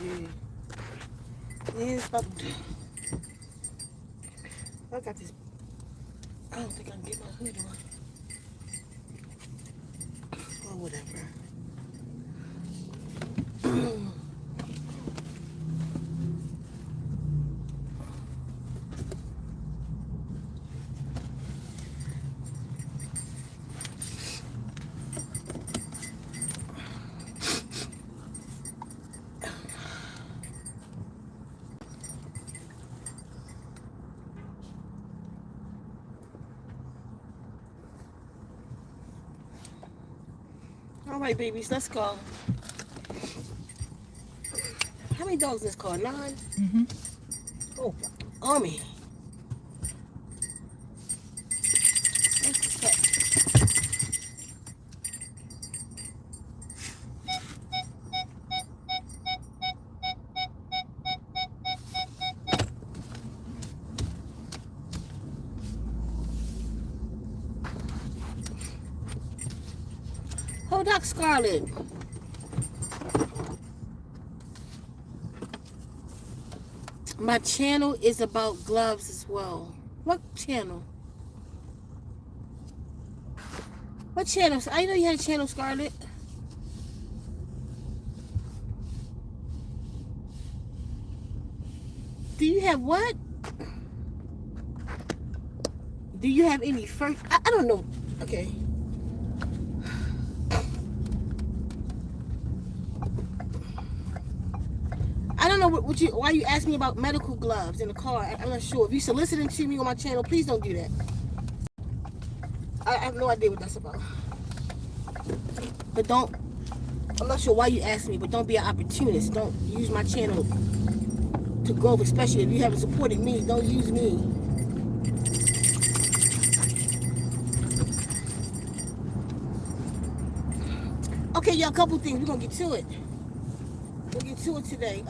Yeah. It's about to... I got this... I don't think I can get my hood on. Or whatever. All right, babies, let's go. How many dogs in this car? 9? Mm-hmm. Oh, army. Hold up, Scarlet. My channel is about gloves as well. What channel? What channel? I know you had a channel, Scarlet. Do you have what? Do you have any first? I don't know. Okay. I don't know why you asked me about medical gloves in the car. I'm not sure. If you soliciting to me on my channel, please don't do that. I have no idea what that's about. But don't. I'm not sure why you asked me, but don't be an opportunist. Don't use my channel to grow, especially if you haven't supported me. Don't use me. Okay, y'all, a couple things. We're gonna get to it. We'll get to it today.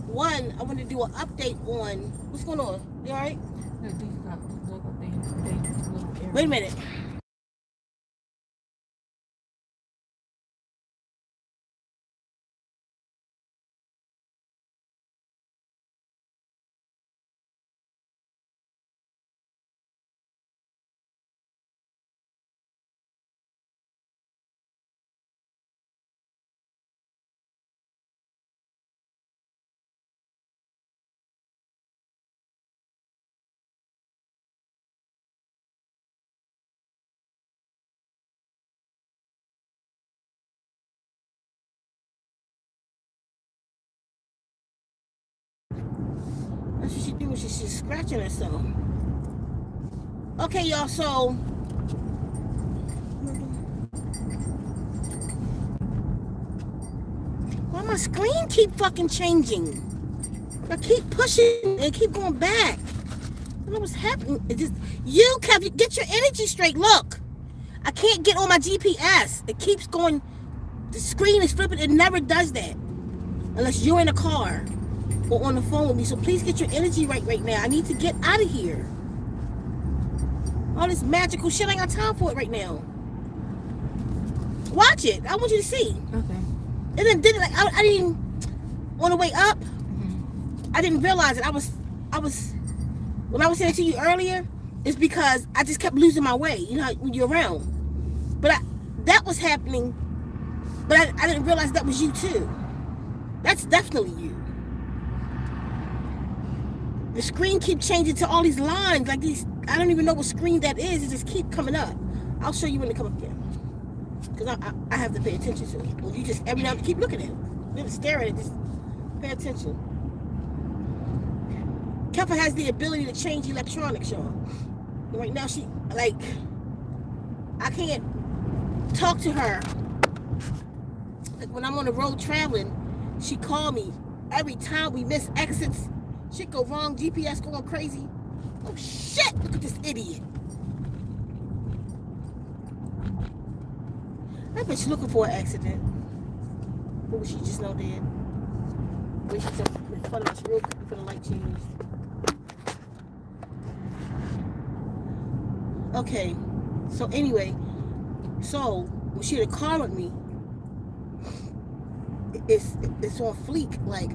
One, I want to do an update on what's going on. You all right? Wait a minute. That's what she doing. She's scratching herself. Okay, y'all. So why my screen keep fucking changing? I keep pushing and keep going back. I don't know what's happening. It just you, Kev, get your energy straight. Look, I can't get on my GPS. It keeps going. The screen is flipping. It never does that unless you're in a car or on the phone with me. So please get your energy right now. I need to get out of here. All this magical shit, I ain't got time for it right now. Watch it. I want you to see. Okay. And then did it like I didn't on the way up. I didn't realize it. I was when I was saying it to you earlier, it's because I just kept losing my way. You know how, when you're around. But that was happening. But I didn't realize that was you too. That's definitely you. The screen keeps changing to all these lines, like these. I don't even know what screen that is. It just keep coming up. I'll show you when it come up again. Because I have to pay attention to it. Well, you just every now and then keep looking at it. You never stare at it. Just pay attention. Keffa has the ability to change electronics, y'all. Right now, she like I can't talk to her. Like when I'm on the road traveling, she call me every time we miss exits. Shit go wrong. GPS going crazy. Oh shit! Look at this idiot. That bitch looking for an accident. What was she just now dead? Wait, she just in front of us real quick before the light changed. Okay, so anyway, so when she had a car with me, it's on fleek. Like,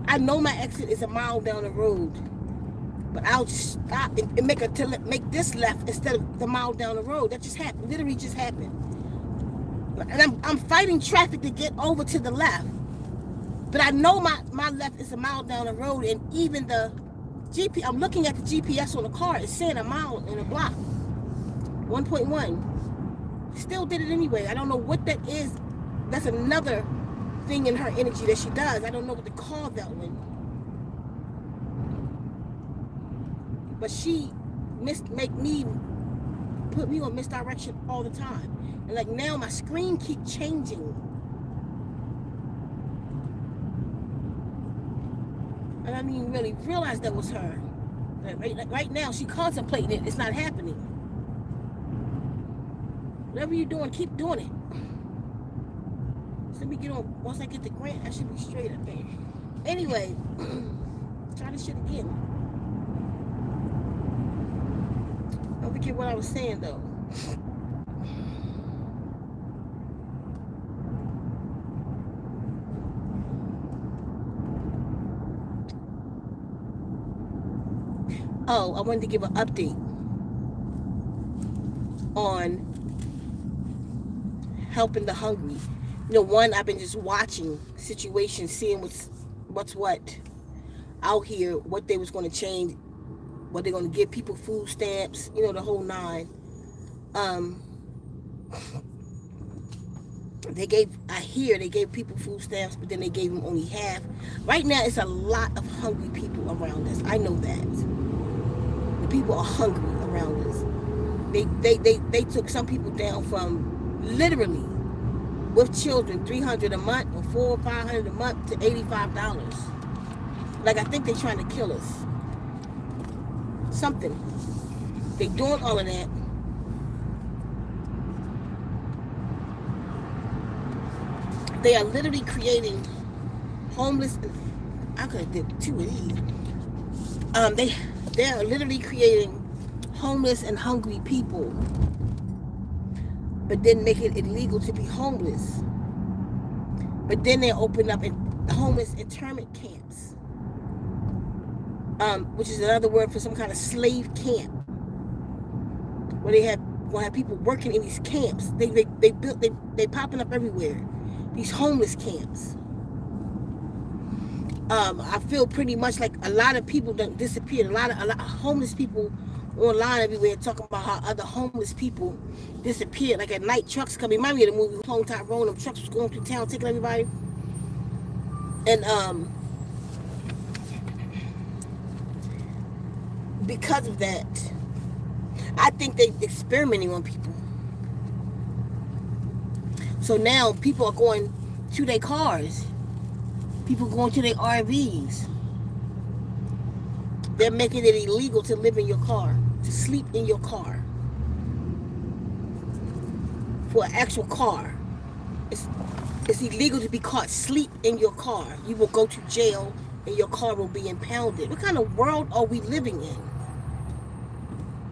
I know my exit is a mile down the road, but I'll just stop and make this left instead of the mile down the road. That just happened. Literally just happened. And I'm fighting traffic to get over to the left. But I know my left is a mile down the road, and even the I'm looking at the GPS on the car. It's saying a mile in a block. 1.1. Still did it anyway. I don't know what that is. That's another thing in her energy that she does. I don't know what to call that one. But she put me on misdirection all the time. And like now my screen keeps changing. And I didn't even really realize that was her. Right now she contemplating it. It's not happening. Whatever you're doing, keep doing it. So let me get on. Once I get the grant, I should be straight up there. Anyway, try this shit again. Don't forget what I was saying though. Oh, I wanted to give an update on helping the hungry. You know, one, I've been just watching situations, seeing what's what out here, what they was going to change, what they're going to give people food stamps, you know, the whole nine. They gave people food stamps, but then they gave them only half. Right now, it's a lot of hungry people around us. I know that. The people are hungry around us. They took some people down from literally with children $300 a month or $400 or $500 a month to $85. Like, I think they're trying to kill us. Something. They doing all of that. They are literally creating homeless. I could have did two of these. They are literally creating homeless and hungry people, but then make it illegal to be homeless. But then they open up homeless internment camps, which is another word for some kind of slave camp, where they have people working in these camps. They popping up everywhere. These homeless camps. I feel pretty much like a lot of people that disappeared. A lot of homeless people online everywhere talking about how other homeless people disappeared. Like at night, trucks come. Remind me of the movie Home Tyrone. Them trucks was going through town taking everybody. And because of that, I think they're experimenting on people. So now people are going to their cars. People going to their RVs. They're making it illegal to live in your car, to sleep in your car. For an actual car. It's illegal to be caught sleep in your car. You will go to jail and your car will be impounded. What kind of world are we living in?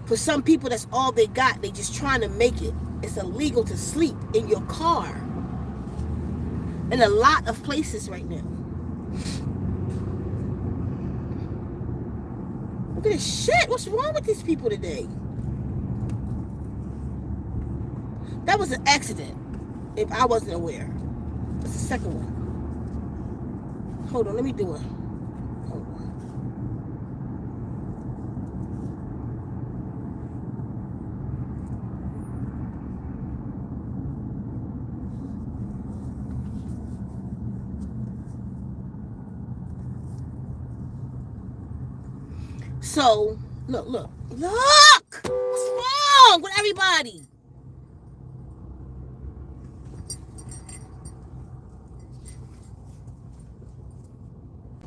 For some people, that's all they got. They just trying to make it. It's illegal to sleep in your car. In a lot of places right now. Look at this shit. What's wrong with these people today? That was an accident. If I wasn't aware. That's the second one. Hold on, let me do it. Hold on. So, look. What's wrong with everybody?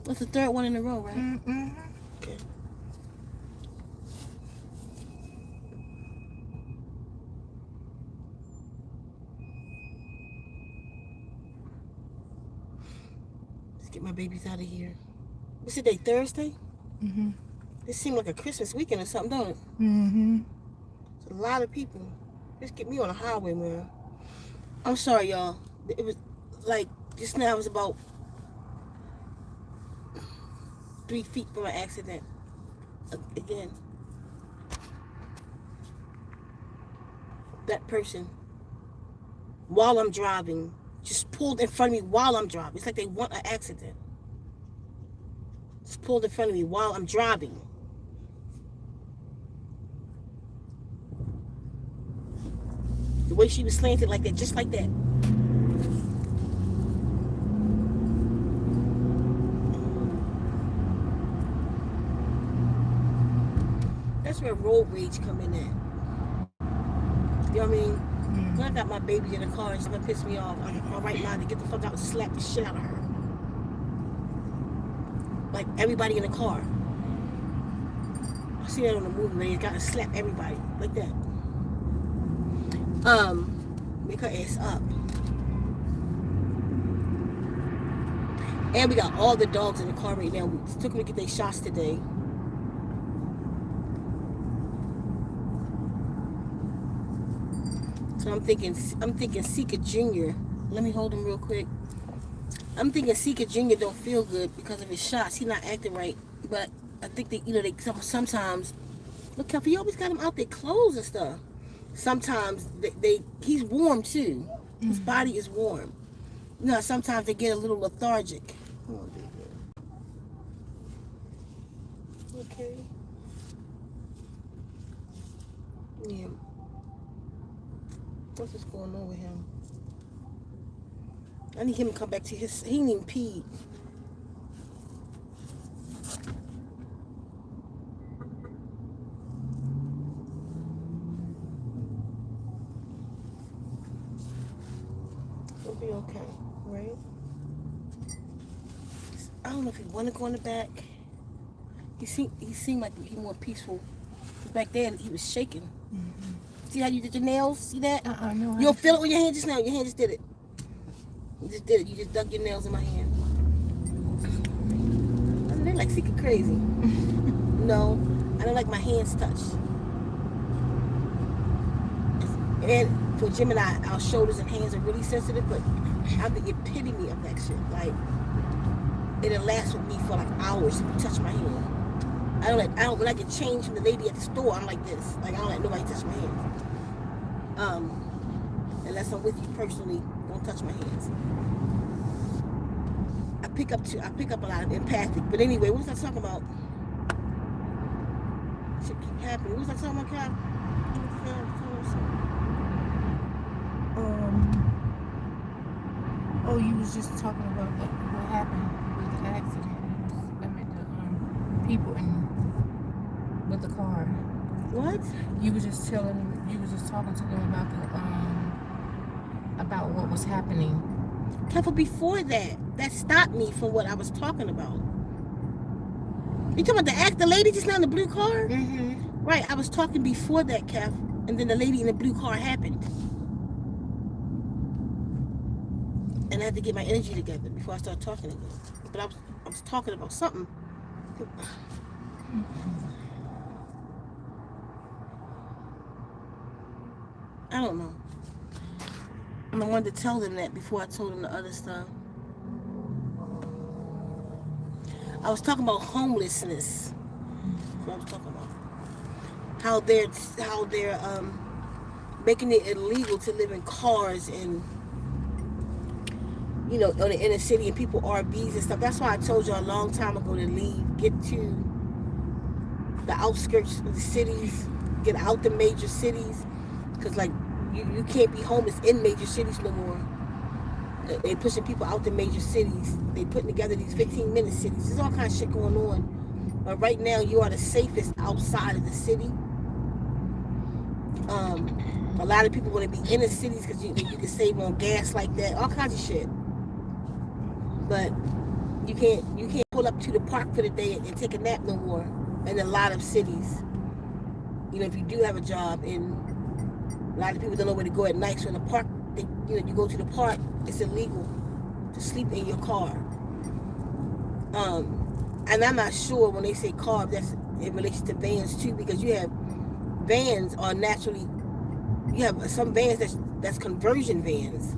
That's the third one in a row, right? Mm-hmm. Okay. Let's get my babies out of here. What's today, Thursday? Mm-hmm. This seemed like a Christmas weekend or something, don't it? Mm-hmm. It's a lot of people. Just get me on the highway, man. I'm sorry, y'all. It was like Just now I was about 3 feet from an accident. Again, that person, while I'm driving, just pulled in front of me while I'm driving. It's like they want an accident. Just pulled in front of me while I'm driving. The way she was slanted like that, just like that. That's where road rage come in at. You know what I mean? When I got my baby in the car and she's gonna piss me off, I'm right now to get the fuck out and slap the shit out of her. Like everybody in the car. I see that on the movie, man. You gotta slap everybody like that. Make her ass up. And we got all the dogs in the car right now. We took them to get their shots today. So I'm thinking Ceka Jr. Let me hold him real quick. I'm thinking Ceka Jr. don't feel good because of his shots. He's not acting right. But I think they, they sometimes look how he always got him out their clothes and stuff. Sometimes he's warm too. His body is warm. Sometimes they get a little lethargic. Okay. Yeah. What's going on with him? I need him to come back to his. He ain't even peed. He'll be okay, right? I don't know if he want to go in the back. He seemed like he more peaceful. Back then he was shaking. Mm-hmm. See how you did your nails? See that? No. You don't feel it with your hand just now. Your hand just did it. You just did it. You just dug your nails in my hand. I mean, they like Ceka crazy. No, I don't like my hands touched. And for Jim and I, our shoulders and hands are really sensitive, but I'm the epitome of that shit. Like, it'll last with me for like hours if you touch my hand. When I get changed from the lady at the store, I'm like this. Like, I don't let nobody touch my hands. Unless I'm with you personally, don't touch my hands. I pick up a lot of empathic. But anyway, what was I talking about? Shit keep happening. What was I talking about, Cap? Oh, you was just talking about what happened with the accident. I mean, the people with the car. What? You was just talking to them about what was happening. Careful, before that stopped me from what I was talking about. You talking about the lady just now in the blue car? Mm-hmm. Right, I was talking before that, Kev, and then the lady in the blue car happened. And I had to get my energy together before I started talking again. But I was talking about something. I don't know. And I wanted to tell them that before I told them the other stuff. I was talking about homelessness. That's what I was talking about. How they're making it illegal to live in cars and on the inner city, and people RVs and stuff. That's why I told you a long time ago to leave, get to the outskirts of the cities, get out the major cities, because like you can't be homeless in major cities no more. They pushing people out the major cities. They putting together these 15-minute cities. There's all kinds of shit going on. But right now, you are the safest outside of the city. A lot of people want to be in the cities because you can save on gas like that. All kinds of shit. But you can't pull up to the park for the day and take a nap no more in a lot of cities. If you do have a job, and a lot of people don't know where to go at night. So in the park, you go to the park, it's illegal to sleep in your car. And I'm not sure when they say car, that's in relation to vans too, because you have vans are naturally, you have some vans that's conversion vans.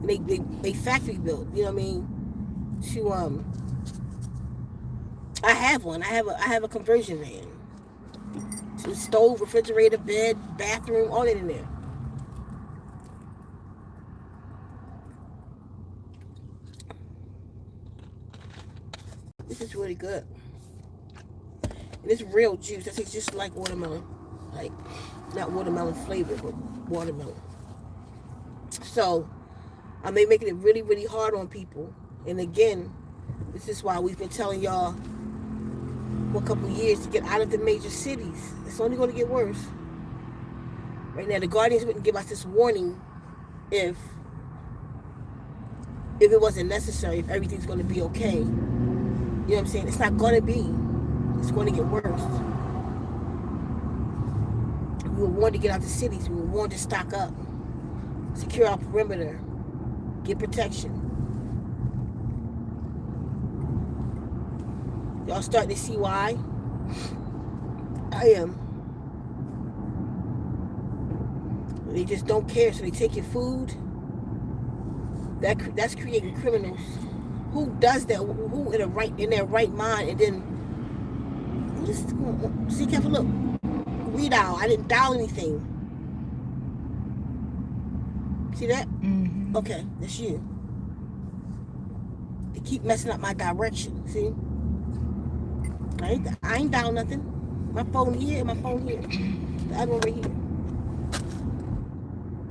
And they factory built, you know what I mean? To I have one. I have a conversion van. To stove, refrigerator, bed, bathroom, all that in there. This is really good. And it's real juice. That tastes just like watermelon. Like, not watermelon flavor, but watermelon. So, I'm making it really, really hard on people. And again, this is why we've been telling y'all for a couple of years to get out of the major cities. It's only going to get worse. Right now, the Guardians wouldn't give us this warning if it wasn't necessary, if everything's going to be okay. You know what I'm saying? It's not going to be. It's going to get worse. We were warned to get out the cities. We were warned to stock up, secure our perimeter, get protection. Y'all starting to see why? I am. They just don't care, so they take your food. That's creating criminals. Who does that? Who in their right mind? And then just see, careful. Look, redial. I didn't dial anything. See that? Mm-hmm. Okay, that's you. They keep messing up my direction. See? I ain't dial nothing. My phone here and my phone here. The other one right here.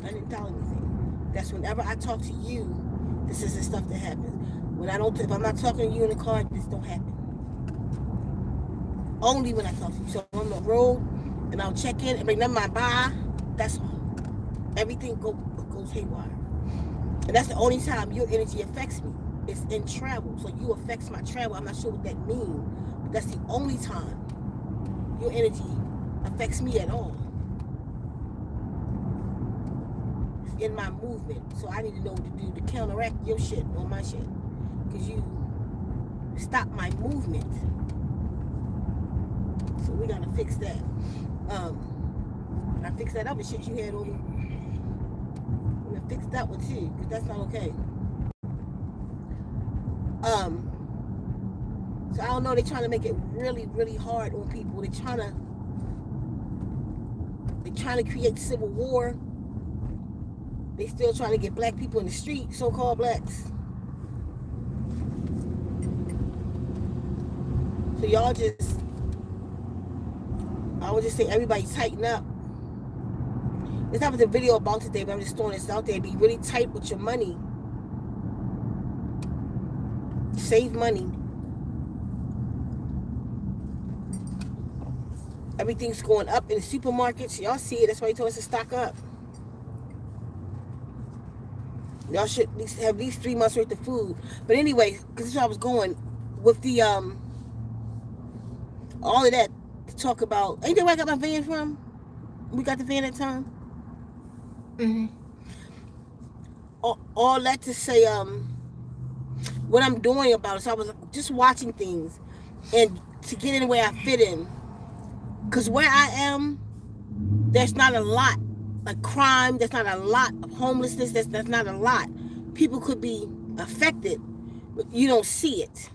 I didn't dial anything. That's whenever I talk to you, this is the stuff that happens. If I'm not talking to you in the car, this don't happen. Only when I talk to you. So I'm on the road and I'll check in and bring them my bar. That's all. Everything goes haywire. And that's the only time your energy affects me. It's in travel. So you affects my travel. I'm not sure what that means. But that's the only time your energy affects me at all. It's in my movement. So I need to know what to do to counteract your shit on my shit. Because you stop my movement. So we gotta fix that. I fix that other shit you had over. I'm gonna fix that one too, because that's not okay. So I don't know, they're trying to make it really, really hard on people. They're trying to create civil war. They still trying to get black people in the street, so-called blacks. So y'all I would just say everybody tighten up. It's not what the video about today, but I'm just throwing this out there. Be really tight with your money. Save money. Everything's going up in the supermarkets. Y'all see it. That's why he told us to stock up. Y'all should have at least 3 months worth of food. But anyway, because this is where I was going with the all of that to talk about. Ain't that where I got my van from? We got the van at the time. Mm-hmm. All that to say, what I'm doing about it. So I was just watching things, and to get in where I fit in. Because where I am, there's not a lot of crime. There's not a lot of homelessness. There's not a lot. People could be affected, but you don't see it.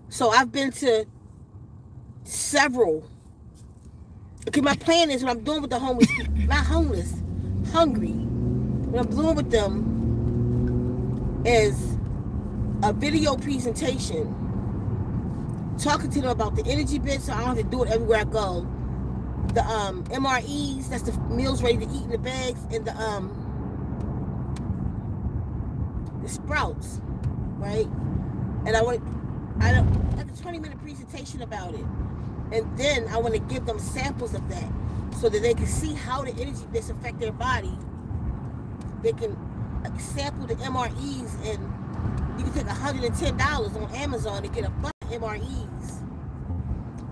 So I've been to several. Okay, my plan is what I'm doing with the homeless, not homeless, hungry. What I'm doing with them is a video presentation, talking to them about the energy bit, so I don't have to do it everywhere I go. The MREs, that's the meals ready to eat in the bags, and the sprouts, right? And I want like a 20-minute presentation about it. And then I want to give them samples of that so that they can see how the energy bits affect their body. They can sample the MREs, and you can take $110 on Amazon to get a bunch of MREs.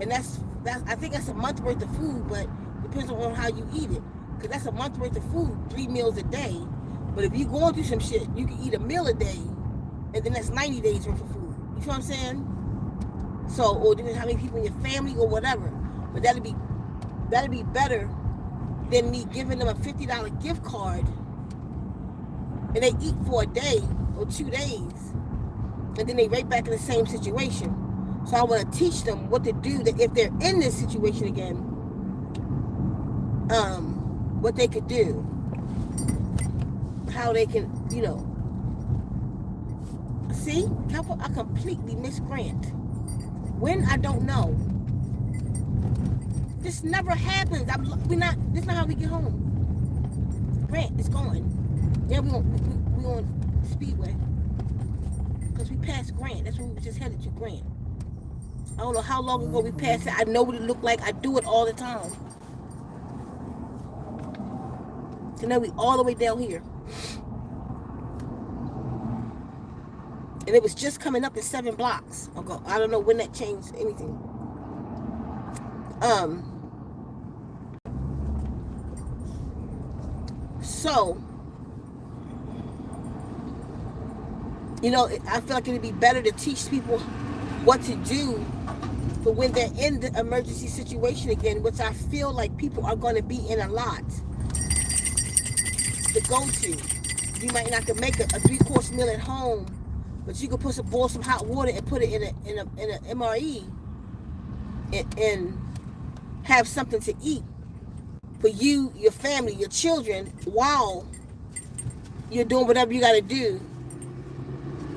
And that's I think that's a month worth of food, but depends on how you eat it. Because that's a month worth of food, 3 meals a day. But if you're going through some shit, you can eat a meal a day, and then that's 90 days worth of food. You feel what I'm saying? So, or depends how many people in your family or whatever. But that'd be better than me giving them a $50 gift card and they eat for a day or 2 days, and then they right back in the same situation. So I want to teach them what to do that if they're in this situation again, what they could do, how they can, see, I completely missed Grant. When, I don't know. This never happens. This is not how we get home. Grant is gone. Yeah, we on Speedway. Because we passed Grant. That's when we just headed to Grant. I don't know how long ago we passed it. I know what it looked like. I do it all the time. So now we all the way down here. And it was just coming up in 7 blocks ago. I don't know when that changed anything. So, I feel like it'd be better to teach people what to do for when they're in the emergency situation again, which I feel like people are going to be in a lot to go to. You might not can make a 3-course meal at home, but you could boil some hot water and put it in a MRE and have something to eat for you, your family, your children, while you're doing whatever you got to do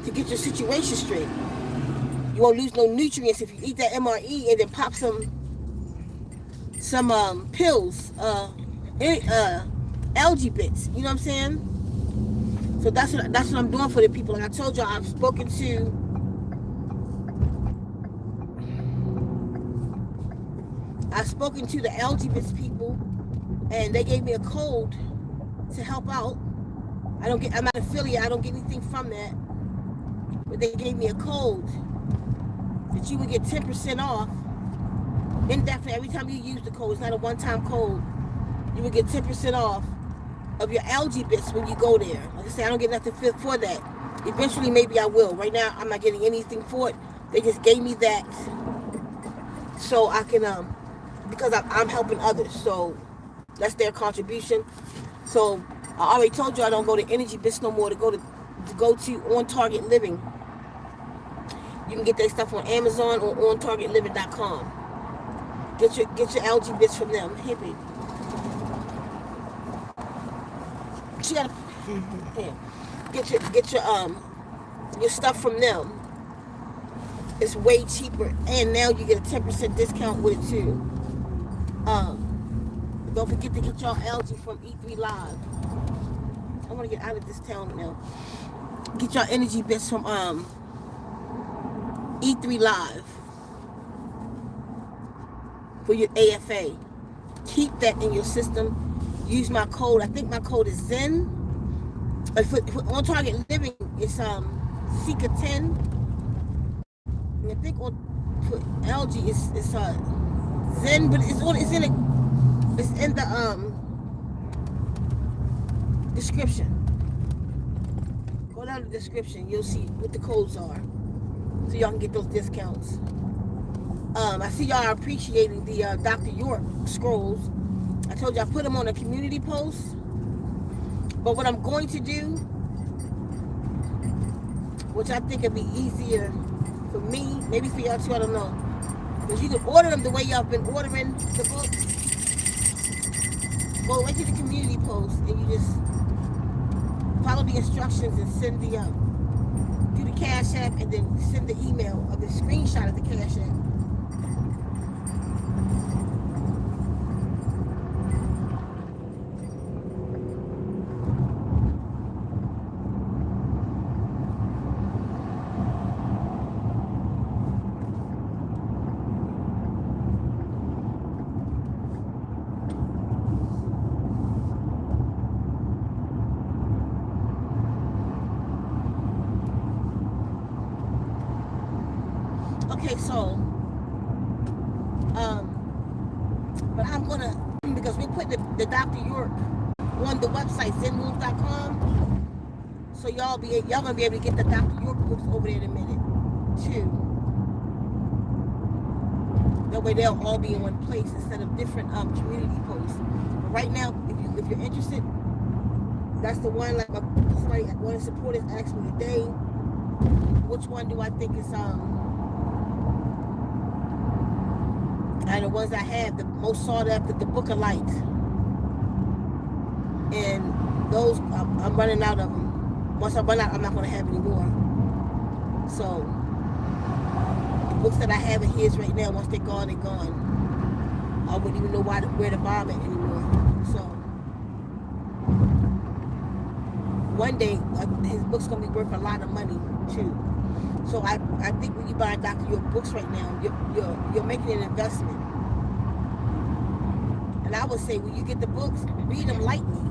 to get your situation straight. You won't lose no nutrients if you eat that MRE and then pop some pills, algae bits. You know what I'm saying? So that's what I'm doing for the people. Like I told y'all, I've spoken to the algae bits people, and they gave me a code to help out. I'm not affiliate. I don't get anything from that, but they gave me a code that you would get 10% off indefinitely every time you use the code. It's not a one-time code. You would get 10% off of your algae bits when you go there. Like I say, I don't get nothing for that. Eventually, maybe I will. Right now, I'm not getting anything for it. They just gave me that so I can, because I'm helping others. So that's their contribution. So I already told you I don't go to Energy Bits no more to go to On Target Living. You can get that stuff on Amazon or OnTargetLiving.com. Get your algae bits from them. Hippie. She got get your stuff from them. It's way cheaper, and now you get a 10% discount with it too. Don't forget to get y'all algae from E3 Live. I want to get out of this town now. Get y'all energy bits from E3 Live for your AFA. Keep that in your system. Use my code. I think my code is Zen. For On Target Living, it's Ceka 10. And I think for algae it's Zen, but it's in the description. Go down to the description. You'll see what the codes are, so y'all can get those discounts. I see y'all are appreciating the Dr. York scrolls. I told you I put them on a community post. But what I'm going to do, which I think would be easier for me, maybe for y'all too, I don't know. Because you can order them the way y'all been ordering the books. Go right to the community post and you just follow the instructions and send do the Cash App and then send the email of the screenshot of the Cash App. Okay, so, but I'm gonna, because we're putting the Dr. York on the website, ZenWombs.com, so y'all gonna be able to get the Dr. York books over there in a minute, too. That way they'll all be in one place instead of different community posts. But right now, if you're interested, That's the one, like, somebody, one of the supporters asked me today, which one do I think is, and the ones I have, the most sought after, the Book of Light. And those, I'm running out of them. Once I run out, I'm not going to have any more. So, the books that I have in here right now, once they're gone, they're gone. I wouldn't even know where to buy them anymore. So, one day, his book's going to be worth a lot of money, too. So, I think when you buy Dr. York books right now, you're making an investment. And I would say, when you get the books, read them lightly.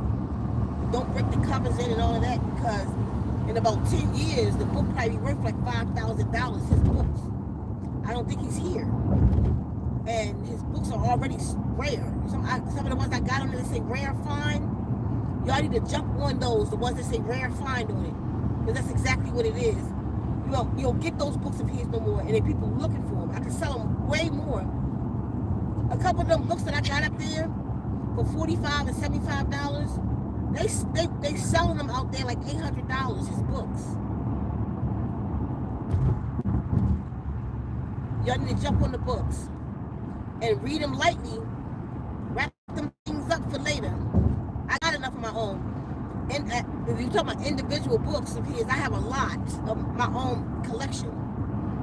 Don't break the covers in and all of that, because in about 10 years, the book probably worth like $5,000, his books. I don't think he's here. And his books are already rare. Some of the ones I got on there that say rare find, y'all need to jump on those, the ones that say rare find on it. Because that's exactly what it is. You don't get those books of his no more, and there are people looking for them. I can sell them way more. A couple of them books that I got up there for $45 and $75, they selling them out there like $800, his books. Y'all need to jump on the books and read them lightly. Wrap them things up for later. I got enough of my own. And if you talk about individual books of his, I have a lot of my own collection.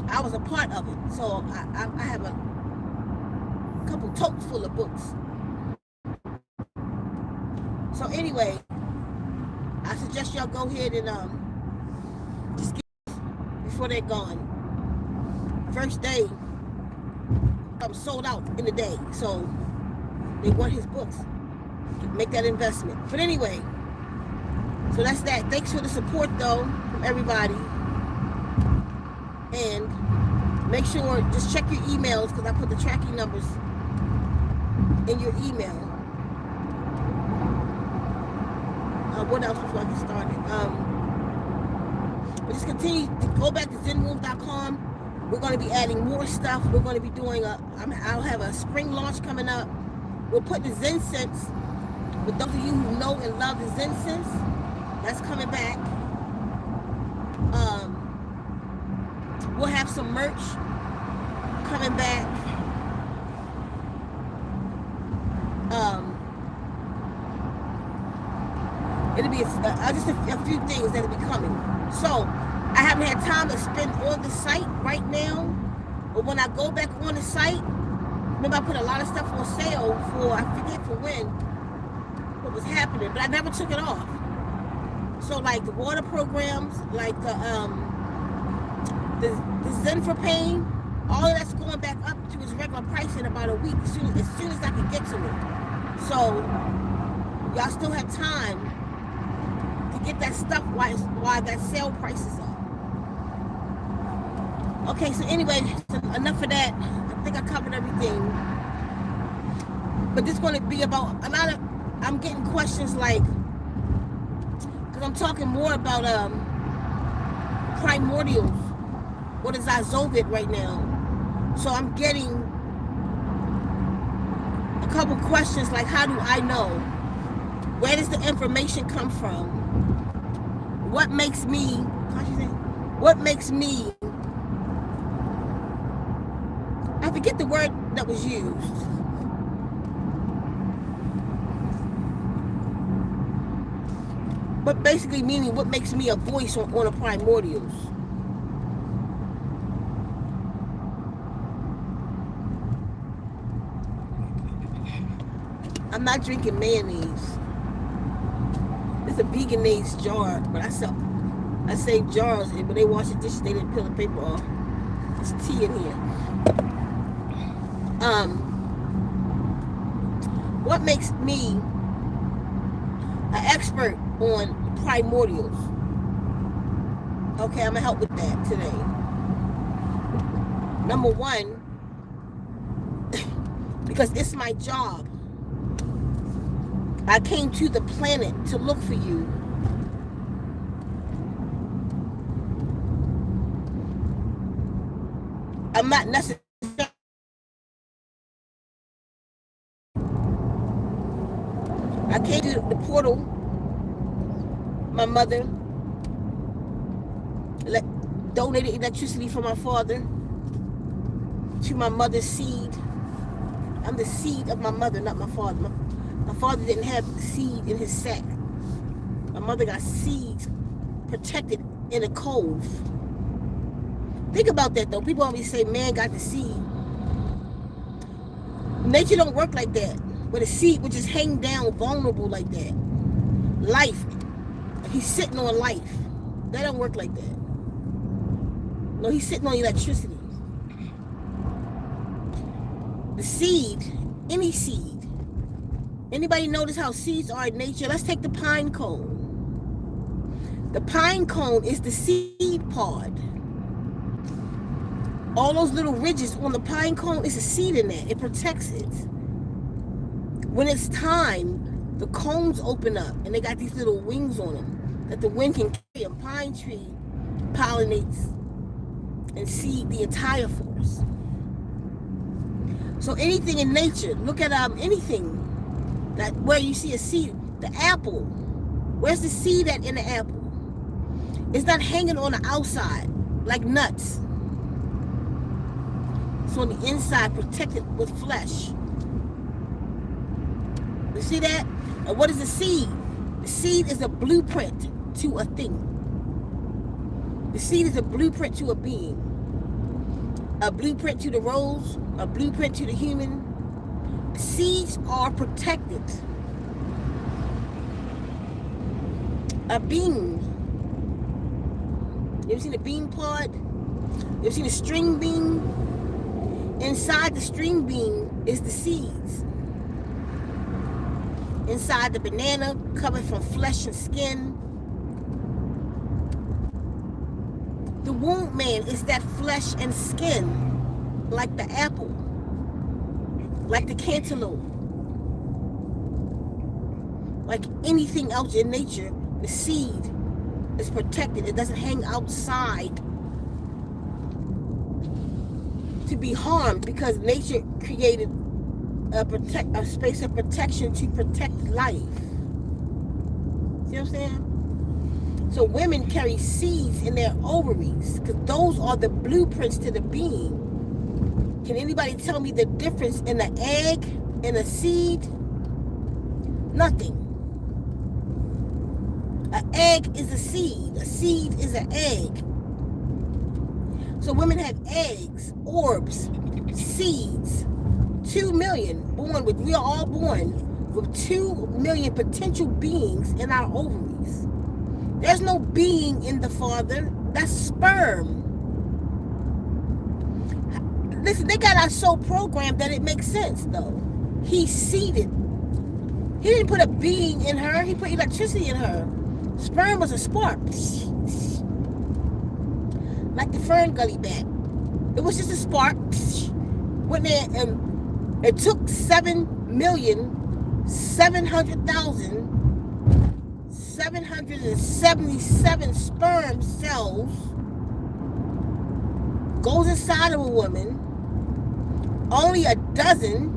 I was a part of it. So I have a couple totes full of books. So anyway, I suggest y'all go ahead and just get before they're gone. First day, I'm sold out in the day. So they want his books. Make that investment. But anyway, so that's that. Thanks for the support though from everybody. And make sure, just check your emails, because I put the tracking numbers in your email. What else before I get started? But just continue to go back to ZenWombs.com. We're going to be adding more stuff. We're going to be doing I'll have a spring launch coming up. We'll put the Zen Sense, for those of you who know and love the Zen Sense, that's coming back. We'll have some merch coming back. It'll be just a few things that'll be coming. So I haven't had time to spend on the site right now, but when I go back on the site, remember I put a lot of stuff on sale for, I forget for when, what was happening, but I never took it off. So like the water programs, like the Zen for Pain, all of that's going back up to its regular price in about a week, as soon as I can get to it. So y'all still have time to get that stuff while that sale price is up. Okay, so anyway, enough of that. I think I covered everything. But this is going to be about a lot of, I'm getting questions like, because I'm talking more about primordials. What is Azovit right now? So I'm getting a couple questions like, how do I know? Where does the information come from? What makes me, I forget the word that was used. But basically meaning what makes me a voice on a primordials. I'm not drinking mayonnaise. It's a veganese jar, but I save jars, and when they wash the dishes, they didn't peel the paper off. There's tea in here. What makes me an expert on primordials? Okay, I'm gonna help with that today. Number one, because it's my job. I came to the planet to look for you. I'm not necessarily. I came to the portal my mother donated electricity from my father to my mother's seed. I'm the seed of my mother, not my father. My father didn't have seed in his sack. My mother got seeds protected in a cove. Think about that though. People always say man got the seed. Nature don't work like that. But a seed would just hang down vulnerable like that. Life. He's sitting on life. That don't work like that. No, he's sitting on electricity. The seed, any seed. Anybody notice how seeds are in nature? Let's take the pine cone. The pine cone is the seed pod. All those little ridges on the pine cone is a seed in there. It protects it. When it's time, the cones open up and they got these little wings on them that the wind can carry. A pine tree pollinates and seed the entire forest. So anything in nature, look at anything that where you see a seed, the apple. Where's the seed at in the apple? It's not hanging on the outside like nuts. It's on the inside, protected with flesh. You see that? And what is the seed? The seed is a blueprint to a thing. The seed is a blueprint to a being. A blueprint to the rose, a blueprint to the human. Seeds are protected. A bean. You ever seen a bean pod? You ever seen a string bean? Inside the string bean is the seeds. Inside the banana, covered from flesh and skin. The womb man is that flesh and skin, like the apple, like the cantaloupe, like anything else in nature. The seed is protected. It doesn't hang outside to be harmed because nature created a space of protection to protect life. See what I'm saying? So women carry seeds in their ovaries because those are the blueprints to the being. Can anybody tell me the difference in an egg and a seed? Nothing. An egg is a seed. A seed is an egg. So women have eggs, orbs, seeds. 2 million born with, we are all born with 2 million potential beings in our ovaries. There's no being in the father. That's sperm. Listen, they got us so programmed that it makes sense though. He seeded. He didn't put a being in her. He put electricity in her. Sperm was a spark. Like the fern gully bat. It was just a spark. Went there and it took 7,777 sperm cells, goes inside of a woman. Only a dozen,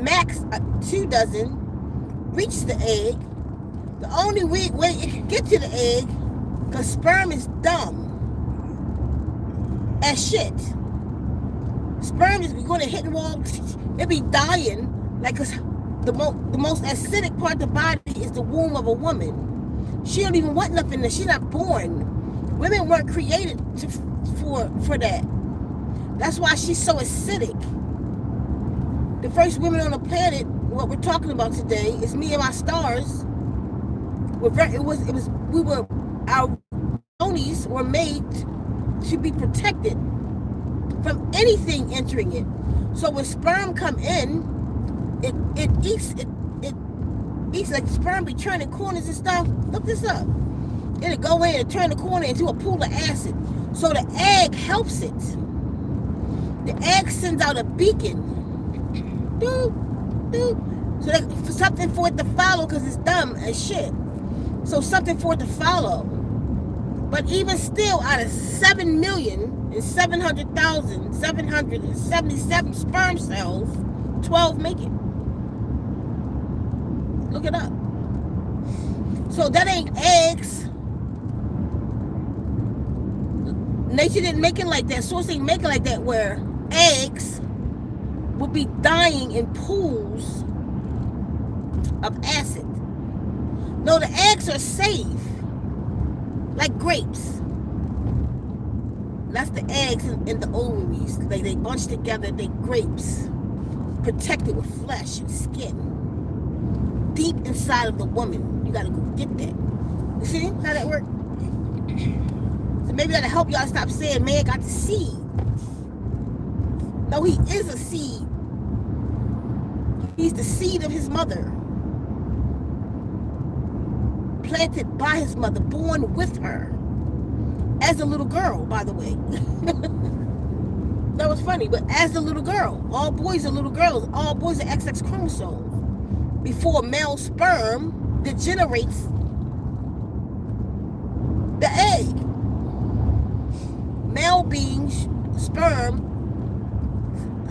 max 2 dozen, reach the egg. The only way it can get to the egg, because sperm is dumb as shit. Sperm is going to hit the wall, it be dying, like, cause the most acidic part of the body is the womb of a woman. She don't even want nothing there. She's not born. Women weren't created for that. That's why she's so acidic. The first women on the planet, what we're talking about today, is me and my stars. Our onis were made to be protected from anything entering it. So when sperm come in, it eats like sperm be turning corners and stuff. Look this up. It'll go in and turn the corner into a pool of acid. So the egg helps it. The egg sends out a beacon. Doop, doop. So that something for it to follow, because it's dumb as shit. So something for it to follow. But even still, out of 7,777 sperm cells, 12 make it. Look it up. So that ain't eggs. Nature didn't make it like that. Source ain't make it like that, where eggs will be dying in pools of acid. No, the eggs are safe, like grapes. That's the eggs in the ovaries. Like they bunch together, they grapes, protected with flesh and skin. Deep inside of the woman. You gotta go get that. You see how that works? So maybe that'll help y'all stop saying man got the seed. No, he is a seed. He's the seed of his mother. Planted by his mother, born with her. As a little girl, by the way. That was funny, but as a little girl. All boys are little girls. All boys are XX chromosomes. Before male sperm degenerates the egg. Male beings, sperm,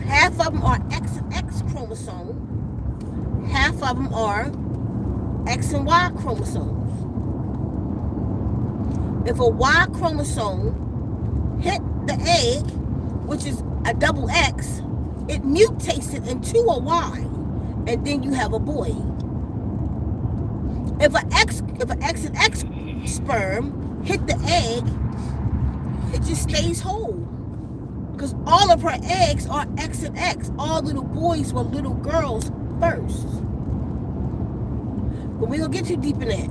half of them are X and X chromosome. Half of them are X and Y chromosomes. If a Y chromosome hit the egg, which is a double X, it mutates it into a Y, and then you have a boy. If an X and X sperm hit the egg, it just stays whole. Because all of her eggs are X and X. All little boys were little girls first. But we don't get too deep in that.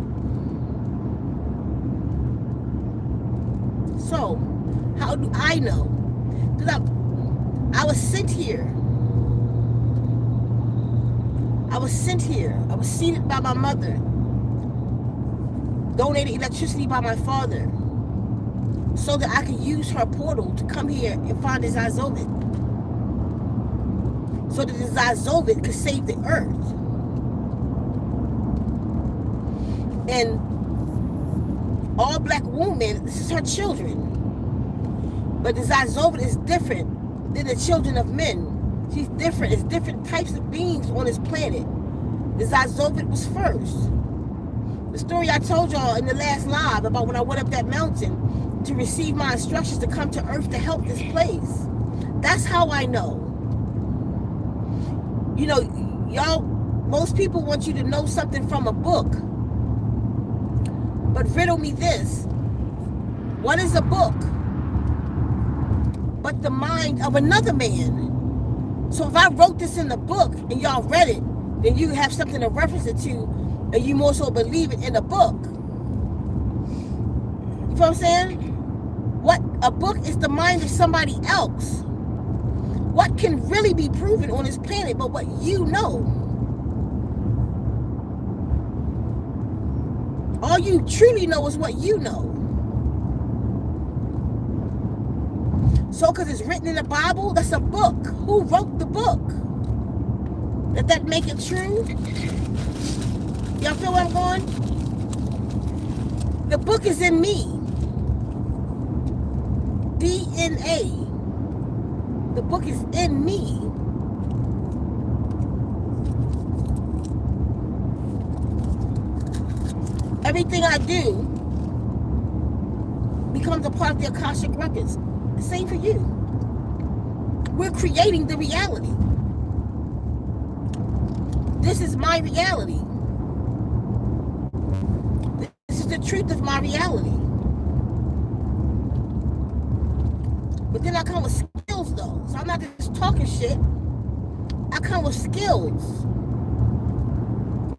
So, how do I know? Because I was sent here. I was sent here. I was seated by my mother. Donated electricity by my father. So that I could use her portal to come here and find the Zazovit. So that the Zazovit could save the earth. And all black women, this is her children. But the Zazovit is different than the children of men. She's different. It's different types of beings on this planet. The Zazovit was first. The story I told y'all in the last live about when I went up that mountain to receive my instructions to come to Earth to help this place. That's how I know. You know, y'all, most people want you to know something from a book. But riddle me this. What is a book but the mind of another man? So if I wrote this in the book and y'all read it, then you have something to reference it to, and you more so believe it in a book. You know what I'm saying? What a book is the mind of somebody else. What can really be proven on this planet but what you know? All you truly know is what you know. So because it's written in the Bible, that's a book. Who wrote the book? Did that make it true? Y'all feel where I'm going? The book is in me. DNA. The book is in me. Everything I do becomes a part of the Akashic Records. The same for you. We're creating the reality. This is my reality. This is the truth of my reality. But then I come with skills though. So I'm not just talking shit. I come with skills.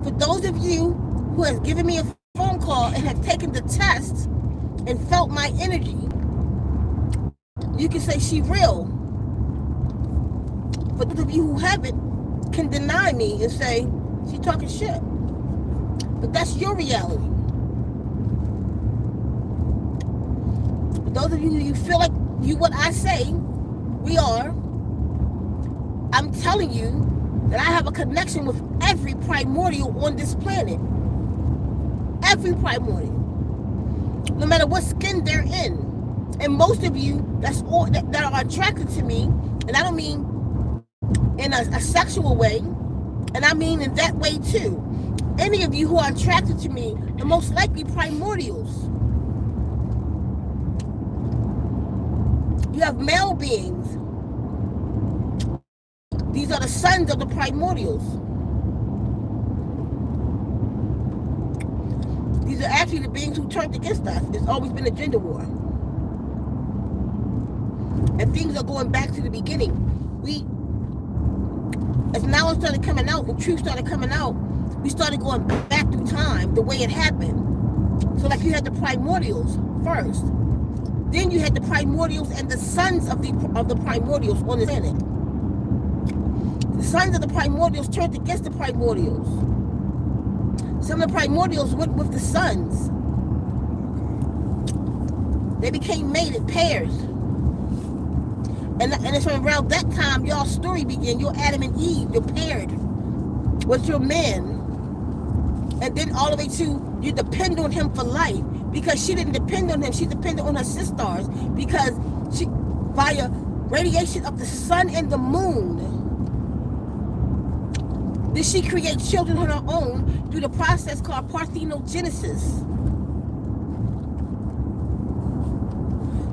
For those of you who has given me a phone call and have taken the test and felt my energy, you can say she real. For those of you who haven't, can deny me and say she talking shit. But that's your reality. For those of you who you feel like you what I say, we are. I'm telling you that I have a connection with every primordial on this planet. Every primordial. No matter what skin they're in. And most of you that are attracted to me, and I don't mean in a sexual way, and I mean in that way too. any of you who are attracted to me are most likely primordials. You have male beings. These are the sons of the primordials. These are actually the beings who turned against us. It's always been a gender war. And things are going back to the beginning. As knowledge started coming out, the truth started coming out, we started going back through time the way it happened. So like you had the primordials first. Then you had the primordials and the sons of the primordials on the planet. The sons of the primordials turned against the primordials. Some of the primordials went with the sons. They became mated pairs. And it's around that time y'all's story began. You're Adam and Eve. You're paired with your man. And then all the way to you depend on him for life. Because she didn't depend on him. She depended on her SisStars. Because she, via radiation of the sun and the moon, did she create children on her own through the process called parthenogenesis.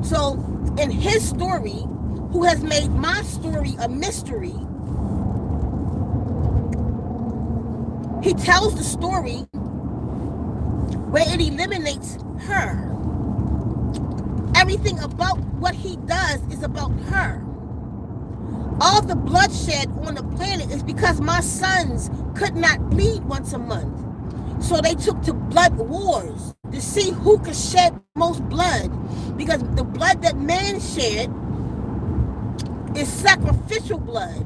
So in his story, who has made my story a mystery, he tells the story where it eliminates her. Everything about what he does is about her. All the bloodshed on the planet is because my sons could not bleed once a month. So they took to blood wars to see who could shed most blood. Because the blood that man shed is sacrificial blood.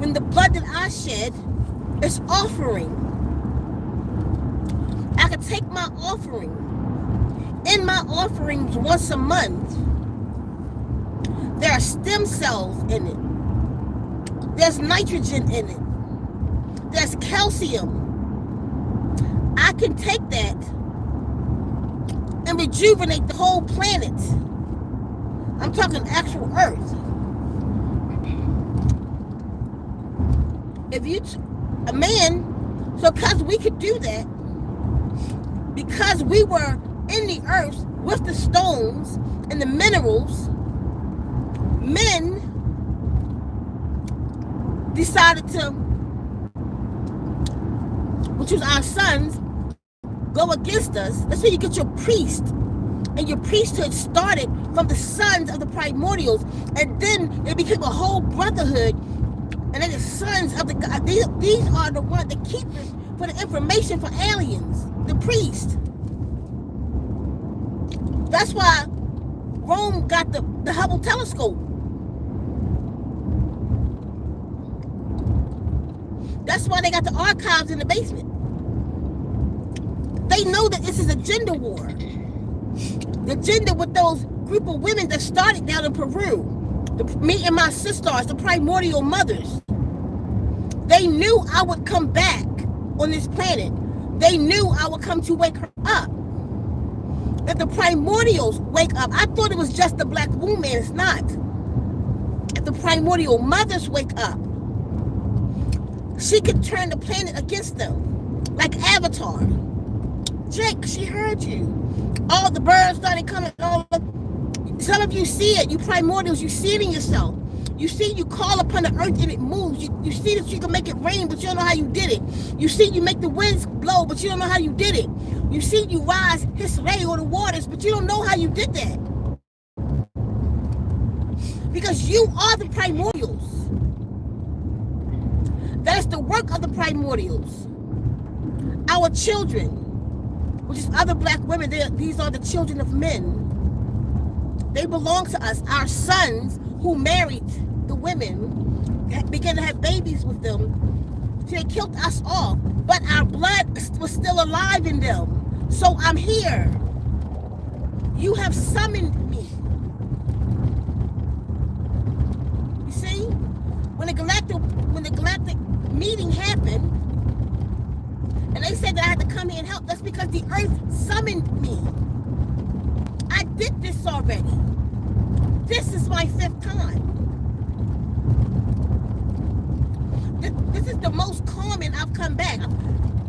When the blood that I shed is offering. I could take my offering. In my offerings once a month, there are stem cells in it. There's nitrogen in it. There's calcium. I can take that and rejuvenate the whole planet. I'm talking actual Earth. If you, a man, so because we could do that, because we were in the earth with the stones and the minerals, men decided to, which was our sons, go against us. That's where you get your priest. And your priesthood started from the sons of the primordials. And then it became a whole brotherhood. And then the sons of the God. These are the ones, the keepers for the information for aliens. The priest. That's why Rome got the Hubble telescope. That's why they got the archives in the basement. They know that this is a gender war. The gender with those group of women that started down in Peru. Me and my SisStars, the primordial mothers. They knew I would come back on this planet. They knew I would come to wake her up. If the primordials wake up, I thought it was just the black woman. It's not. If the primordial mothers wake up, she could turn the planet against them. Like Avatar. Jake, she heard you. All the birds started coming. Some of you see it. You primordials, you see it in yourself. You see, you call upon the earth and it moves. You see that you can make it rain, but you don't know how you did it. You see, you make the winds blow, but you don't know how you did it. You see, you rise his ray on the waters, but you don't know how you did that. Because you are the primordials. That is the work of the primordials. Our children, which is other black women, these are the children of men. They belong to us. Our sons who married the women began to have babies with them. They killed us off, but our blood was still alive in them. So I'm here. You have summoned me. You see, when the galactic meeting happened, and they said that I had to come here and help, that's because the earth summoned me. I did this already. This is my 5th time. This is the most common I've come back.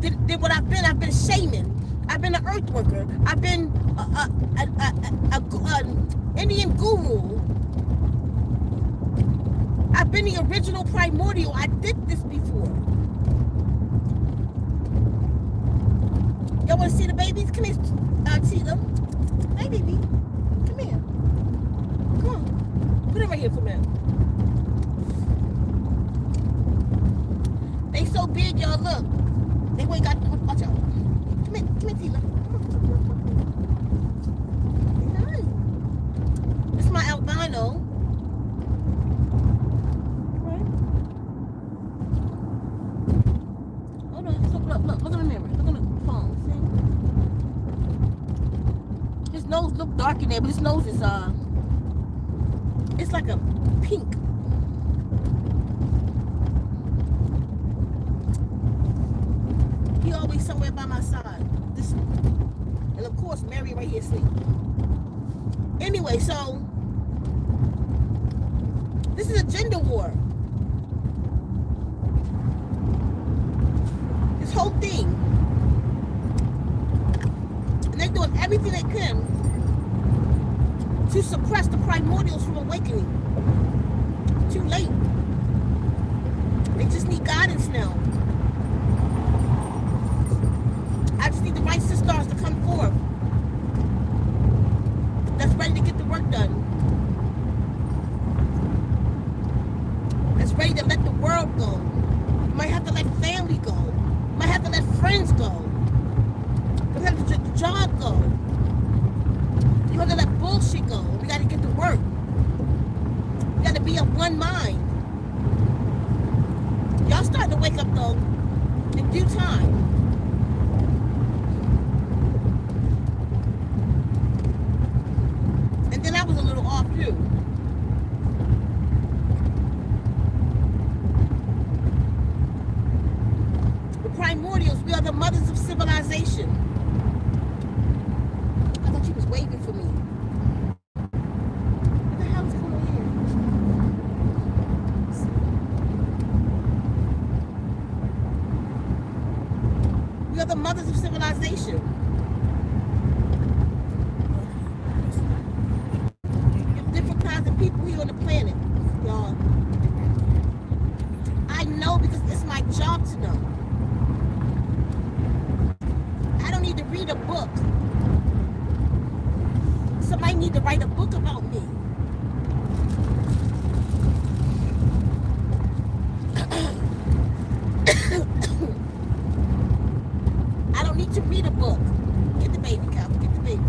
than what I've been. I've been a shaman. I've been an earth worker. I've been an Indian guru. I've been the original primordial. I did this before. Y'all want to see the babies? Come here. See them. Hey, baby. Come here. Come on. Put it right here for a minute. They so big, y'all. Look. They ain't got. Watch out. Come here, Tila. Nice. This is my albino. Right. Hold on. Look in the mirror. Look in the phone. See? His nose look dark in there, but his nose is it's like a pink. He always somewhere by my side. This, and of course, Mary right here asleep. Anyway, so this is a gender war. This whole thing. And they're doing everything they can to suppress the primordials from awakening. Too late. They just need guidance now. I just need the right SisStars to come forth. That's ready to get the work done. That's ready to let the world go. You might have to let family go. You might have to let friends go. You have to let the job go. You have to let bullshit go. We got to get to work. We got to be of one mind. Y'all starting to wake up though in due time. And then I was a little off too. The primordials, we are the mothers of civilization. I thought she was waving for me. What the hell is going on here? We are the mothers of civilization. Different kinds of people here on the planet, y'all. I know because it's my job to know. I don't need to read a book. Somebody need to write a book about me. I don't need to read a book. Get the baby, Calvin. Get the baby.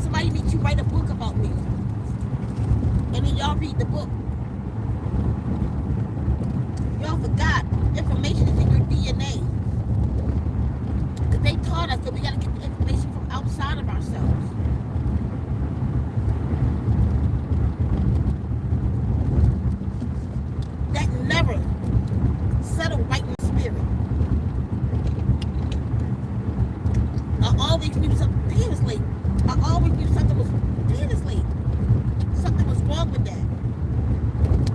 Somebody needs to write a book about me. And then y'all read the book. Y'all forgot. Information is in your DNA. Because they taught us that we got to get the information from outside of ourselves. That never settled right in the spirit. I always knew something. Damn, it's late. I always knew something was. Damn, it's late. Something was wrong with that.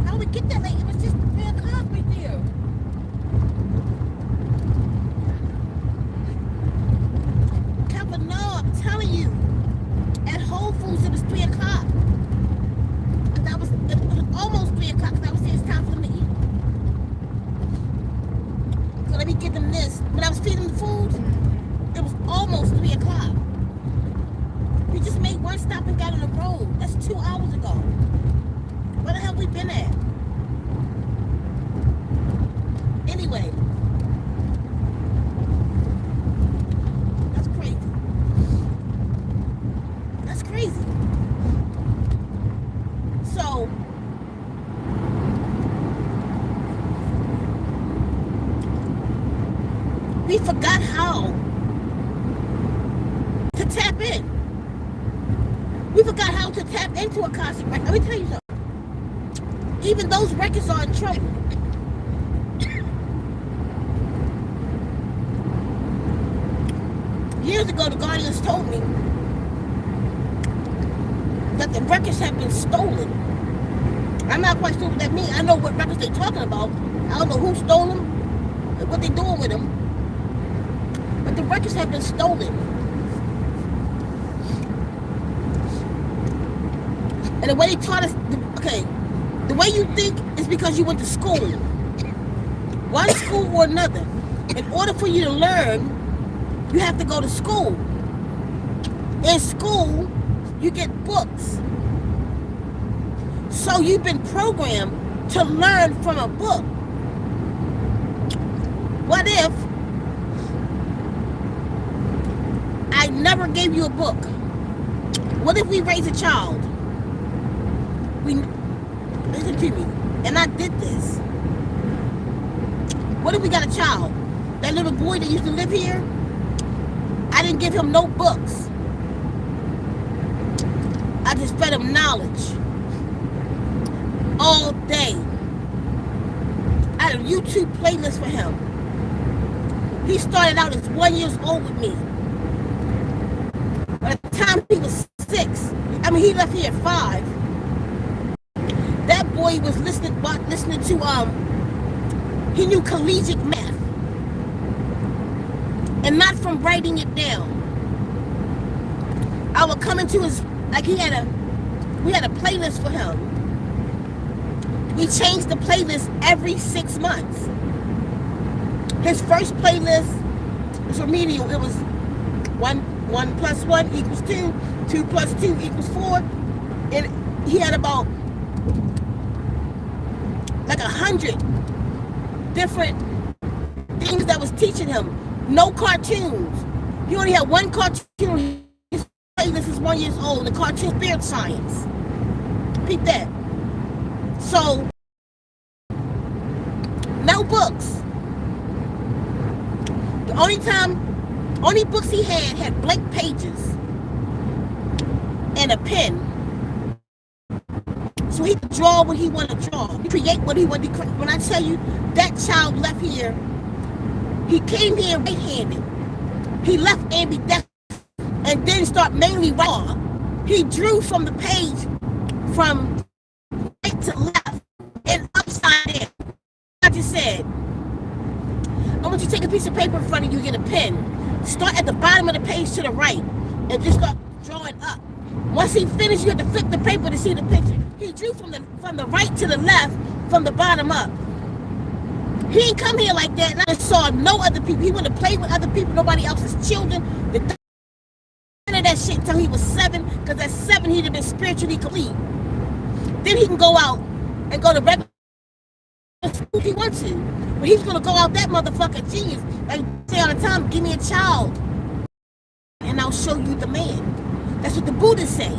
How did we get that late? It was just 3 o'clock right there. Calvin, no, I'm telling you. At Whole Foods, it was 3 o'clock. Because it was almost 3 o'clock because I was saying it's time for them to eat. So let me get them this. When I was feeding them the food, it was almost 3 o'clock. We just made one stop and got on the road. That's 2 hours ago. Where the hell we been at? Anyway. That's crazy. That's crazy. So, we forgot how to tap in. We forgot how to tap into a cosmic record. Let me tell you something. Even those records are in trouble. Years ago, the Guardians told me that the records have been stolen. I'm not quite sure what that means. I know what records they're talking about. I don't know who stole them. and what they're doing with them. But the records have been stolen. And the way they taught us, the way you think is because you went to school. One school or another. In order for you to learn, you have to go to school. In school, you get books. So you've been programmed to learn from a book. What if I never gave you a book? What if we raise a child? Listen to me, and I did this. What if we got a child? That little boy that used to live here, I didn't give him no books. I just fed him knowledge. All day. I had a YouTube playlist for him. He started out as 1 year old with me. By the time he was 6, he left here at 5. That boy was listening to, he knew collegiate math. And not from writing it down. I would come into his, we had a playlist for him. We changed the playlist every 6 months. His first playlist was remedial. It was 1 + 1 = 2, 2 + 2 = 4. And he had about 100 different things that was teaching him. No cartoons. He only had one cartoon. His playlist is 1 year old. The cartoon Spirit Science. Peep that. So, no books. The only books he had blank pages and a pen. So he could draw what he wanted to draw. He create what he wanted to create. When I tell you, that child left here, he came here right-handed. He left ambidextrous and then start mainly raw. He drew from the page from right to left and upside down. I just said, I want you to take a piece of paper in front of you, get a pen. Start at the bottom of the page to the right and just start drawing up. Once he finished, you have to flip the paper to see the picture. He drew from the right to the left, from the bottom up. He ain't come here like that, and I saw no other people. He went to play with other people, nobody else's children. None of that shit until he was 7, because at 7 he'd have been spiritually complete. Then he can go out and go to regular school if he wants to. But he's going to go out that motherfucker genius. Like say all the time, give me a child, and I'll show you the man. That's what the Buddhists say.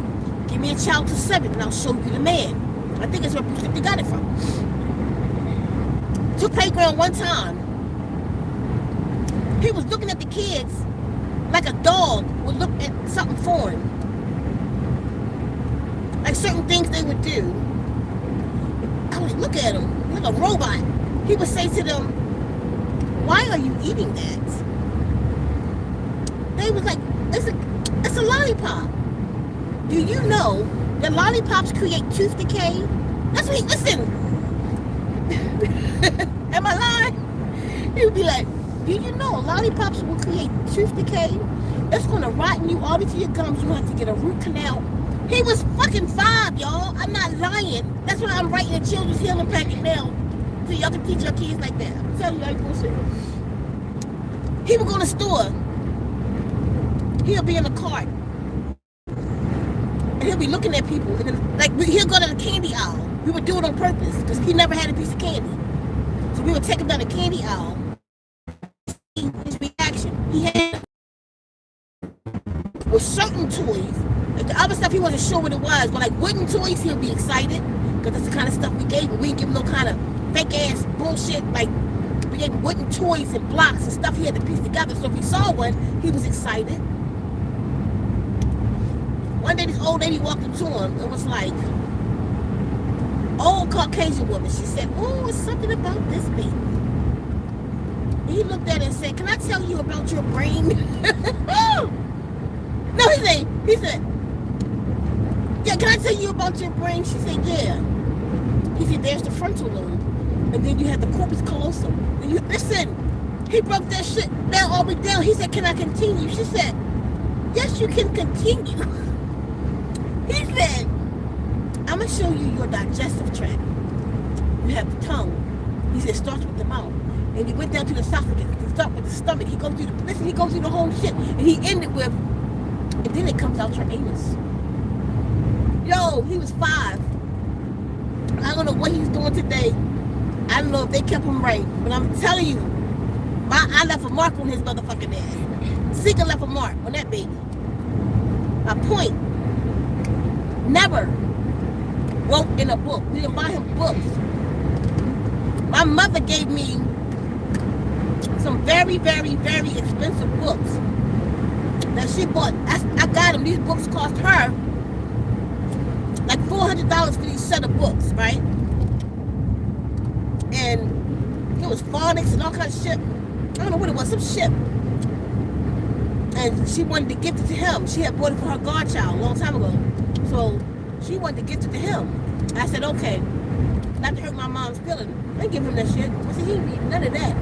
Give me a child to 7 and I'll show you the man. I think that's where Bitchute got it from. To playground one time. He was looking at the kids like a dog would look at something foreign. Like certain things they would do. I would look at him like a robot. He would say to them, why are you eating that? They was like, it's a lollipop. Do you know that lollipops create tooth decay? That's what listen. Am I lying? He would be like, do you know lollipops will create tooth decay? It's going to rotten you all into your gums. You have to get a root canal. He was fucking 5, y'all. I'm not lying. That's why I'm writing a children's healing packet now. So y'all can teach your kids like that. I'm telling you, I ain't bullshit. He would go to the store. He'll be in the cart. And he'll be looking at people. And then, he'll go to the candy aisle. We would do it on purpose because he never had a piece of candy. So we would take him down the candy aisle. See his reaction. He had with certain toys. Like the other stuff, he wasn't sure what it was. But like wooden toys, he'll be excited because that's the kind of stuff we gave him. We didn't give him no kind of fake ass bullshit. Like we gave him wooden toys and blocks and stuff he had to piece together. So if he saw one, he was excited. One day this old lady walked up to him and was like, old Caucasian woman. She said, oh, it's something about this baby. And he looked at her and said, can I tell you about your brain? No, he said, yeah, can I tell you about your brain? She said, yeah. He said, there's the frontal lobe. And then you have the corpus callosum. And listen, He broke that shit down all the way down. He said, can I continue? She said, yes, you can continue. He said, I'm going to show you your digestive tract. You have the tongue. He said, starts with the mouth. And he went down to the esophagus. He start with the stomach. He goes through he goes through the whole shit. And he ended with, and then it comes out your anus. Yo, he was 5. I don't know what he's doing today. I don't know if they kept him right. But I'm telling you, I left a mark on his motherfucking ass. Ceka left a mark on that baby. My point, never wrote in a book. We didn't buy him books. My mother gave me some very, very, very expensive books that she bought. I got them. These books cost her like $400 for these set of books, right? And it was phonics and all kinds of shit. I don't know what it was, some shit. And she wanted to gift it to him. She had bought it for her godchild a long time ago. So she wanted to gift it to him. I said, okay. Not to hurt my mom's feelings. I didn't give him that shit. I said, he didn't need none of that.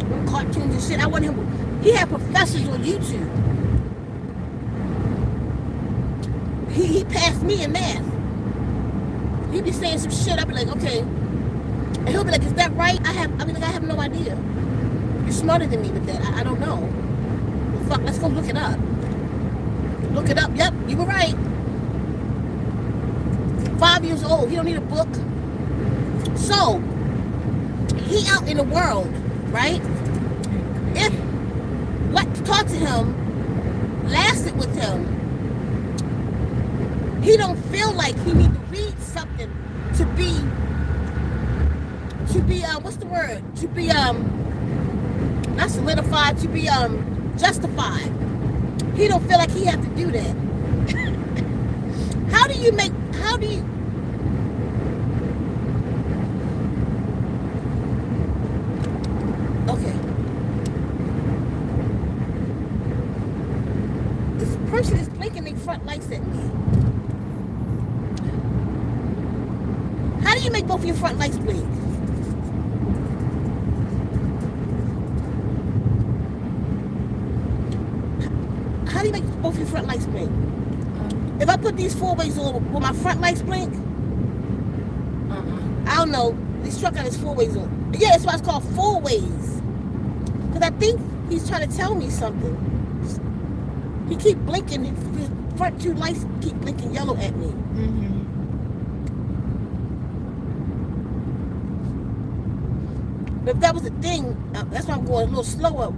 Them cartoons and shit. I wanted him. He had professors on YouTube. He passed me in math. He'd be saying some shit. I'd be like, okay. And he'll be like, is that right? I have no idea. You're smarter than me with that. I don't know. Well, fuck, let's go look it up. Look it up. Yep, you were right. 5 years old. He don't need a book. So, he out in the world, right? If what taught to him lasted with him, he don't feel like he need to read something to be what's the word? To be not solidified, to be justified. He don't feel like he have to do that. How do you okay. This person is blinking their front lights at me. How do you make both of your front lights blink? How do you make both of your front lights blink? If I put these 4 ways on, will my front lights blink? I don't know. This truck got his 4 ways on. Yeah, that's why it's called 4 ways. Because I think he's trying to tell me something. He keep blinking. His front 2 lights keep blinking yellow at me. But if that was a thing, that's why I'm going a little slower.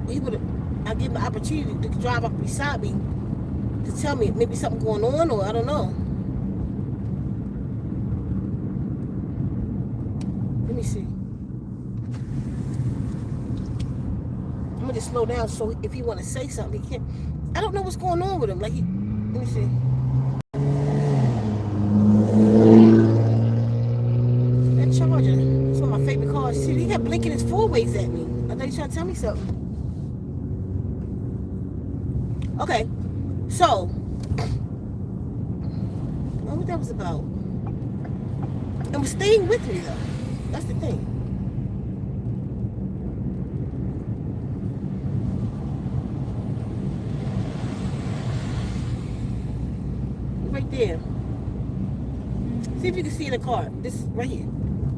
I give him the opportunity to drive up beside me to tell me maybe something going on, or I don't know. Let me see. I'm gonna just slow down so if he want to say something, he can't. I don't know what's going on with him. Like, let me see. That Charger, it's one of my favorite cars. See, he kept blinking his 4 ways at me. I thought he was trying to tell me something. Okay, so, what that was about? It was staying with me though. That's the thing. Right there. See if you can see in the car. This right here.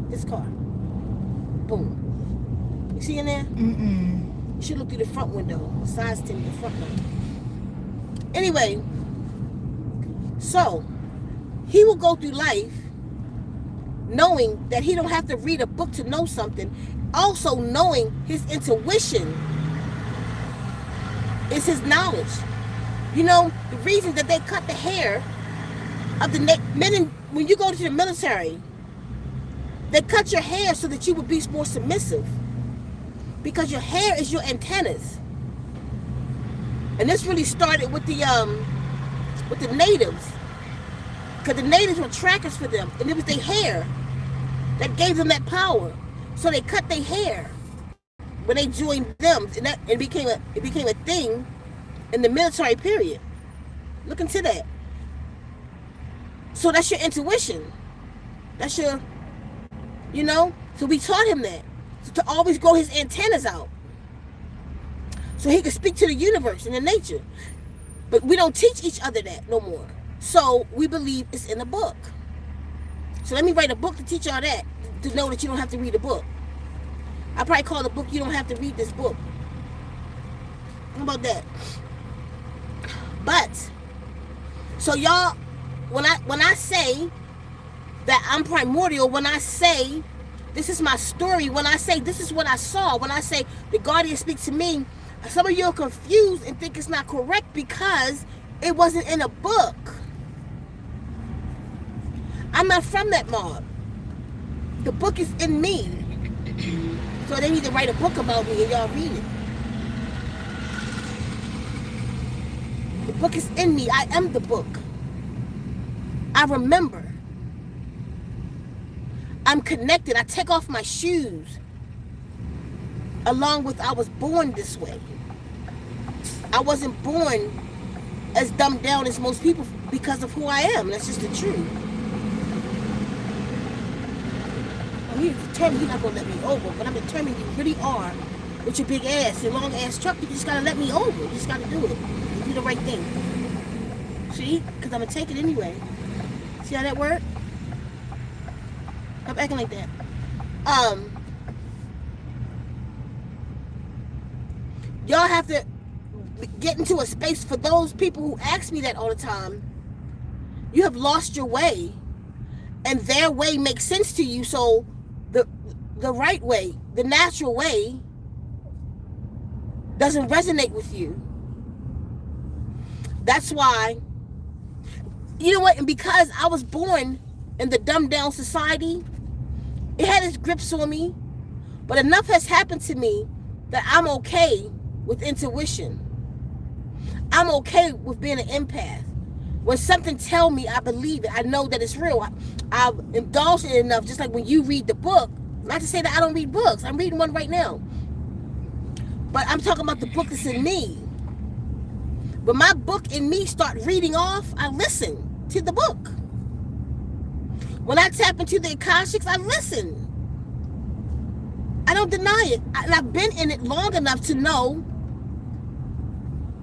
This car. Boom. You see in there? You should look through the front window. The sides tint the front window. Anyway, so he will go through life knowing that he don't have to read a book to know something. Also knowing his intuition is his knowledge. You know, the reason that they cut the hair of the men when you go to the military, they cut your hair so that you would be more submissive. Because your hair is your antennas. And this really started with the natives. Because the natives were trackers for them. And it was their hair that gave them that power. So they cut their hair when they joined them. And it became a thing in the military period. Look into that. So that's your intuition. That's your, you know. So we taught him that. So to always grow his antennas out. So he could speak to the universe and the nature. But we don't teach each other that no more. So we believe it's in a book. So let me write a book to teach y'all that, to know that you don't have to read a book. I probably call the book, You Don't Have to Read This Book. How about that? But, so y'all, when I say that I'm primordial, when I say this is my story, when I say this is what I saw, when I say the guardian speaks to me, some of you are confused and think it's not correct because it wasn't in a book. I'm not from that mob. The book is in me. So they need to write a book about me and y'all read it. The book is in me. I am the book. I remember. I'm connected. I take off my shoes. Along with I was born this way. I wasn't born as dumbed down as most people because of who I am. That's just the truth. He's determined he's not going to let me over, but I'm determined you really are with your big ass, your long ass truck. You just got to let me over. You just got to do it. You do the right thing. See? Because I'm going to take it anyway. See how that worked? Stop acting like that. Y'all have to get into a space. For those people who ask me that all the time, you have lost your way, and their way makes sense to you. So the right way, the natural way, doesn't resonate with you. That's why, you know what? And because I was born in the dumbed down society, it had its grips on me. But enough has happened to me that I'm okay with intuition. I'm okay with being an empath. When something tells me, I believe it. I know that it's real. I've indulged in it enough, just like when you read the book. Not to say that I don't read books. I'm reading one right now. But I'm talking about the book that's in me. When my book in me start reading off, I listen to the book. When I tap into the Akashics, I listen. I don't deny it. And I've been in it long enough to know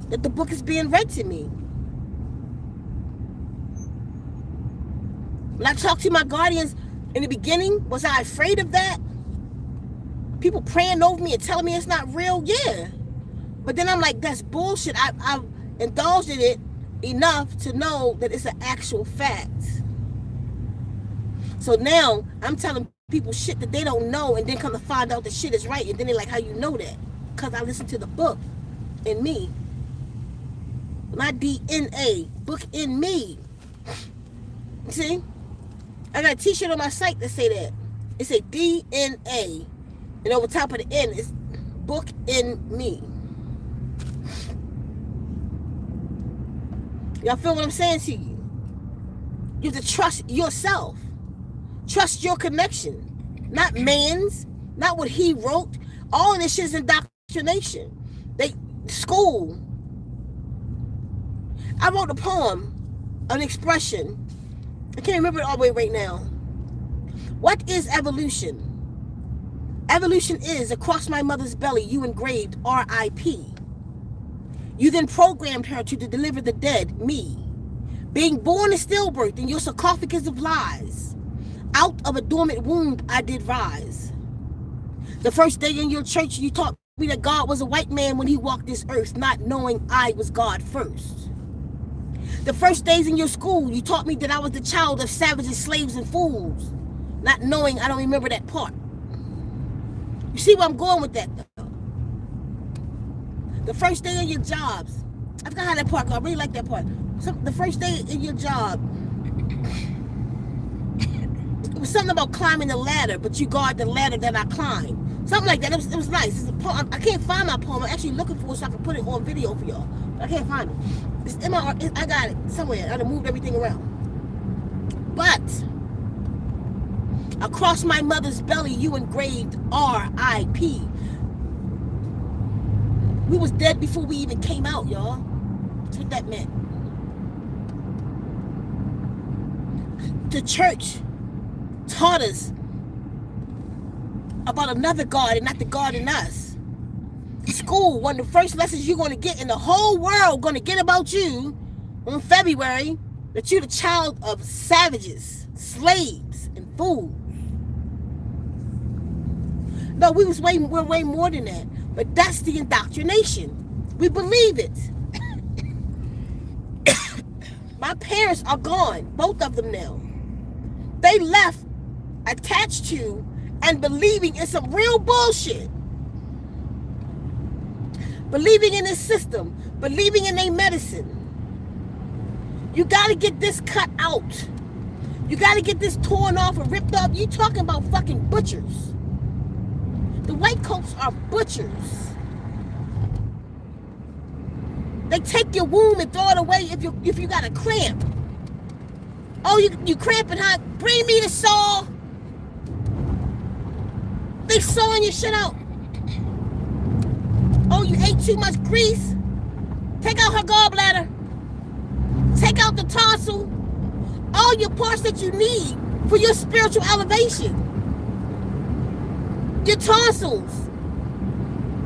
that the book is being read to me. When I talk to my guardians in the beginning, was I afraid of that? People praying over me and telling me it's not real? Yeah. But then I'm like, that's bullshit. I've indulged in it enough to know that it's an actual fact. So now I'm telling people shit that they don't know, and then come to find out the shit is right, and then they're like, how you know that? Because I listened to the book in me. My DNA, book in me. See? I got a t-shirt on my site that say that. It's a DNA. And over top of the N is book in me. Y'all feel what I'm saying to you? You have to trust yourself. Trust your connection. Not man's. Not what he wrote. All of this shit is indoctrination. School. I wrote a poem, an expression. I can't remember it all the way right now. What is evolution? Evolution is, across my mother's belly, you engraved R.I.P. You then programmed her to deliver the dead, me. Being born is stillbirth in your sarcophagus of lies. Out of a dormant womb I did rise. The first day in your church you taught me that God was a white man when he walked this earth, not knowing I was God first. The first days in your school, you taught me that I was the child of savages, slaves, and fools. Not knowing I don't remember that part. You see where I'm going with that, though? The first day in your jobs. I forgot how that part goes. I really like that part. The first day in your job, it was something about climbing the ladder, but you guard the ladder that I climbed. Something like that. It was nice. It's a poem. I can't find my poem. I'm actually looking for it so I can put it on video for y'all. But I can't find it. It's in my, I got it somewhere. I done moved everything around. But across my mother's belly, you engraved R.I.P. We was dead before we even came out, y'all. That's what that meant. The church taught us about another God and not the God in us. school, one of the first lessons you're going to get in the whole world, going to get about you on February, that you're the child of savages, slaves, and fools. No, we're way more than that. But that's the indoctrination. We believe it. My parents are gone, both of them now. They left attached to and believing in some real bullshit. Believing in this system, believing in their medicine. You got to get this cut out. You got to get this torn off and ripped off. You talking about fucking butchers. The white coats are butchers. They take your womb and throw it away if you got a cramp. Oh, you cramping, huh? Bring me the saw. They sawing your shit out. Oh, you ate too much grease. Take out her gallbladder. Take out the tonsil. All your parts that you need for your spiritual elevation. Your tonsils.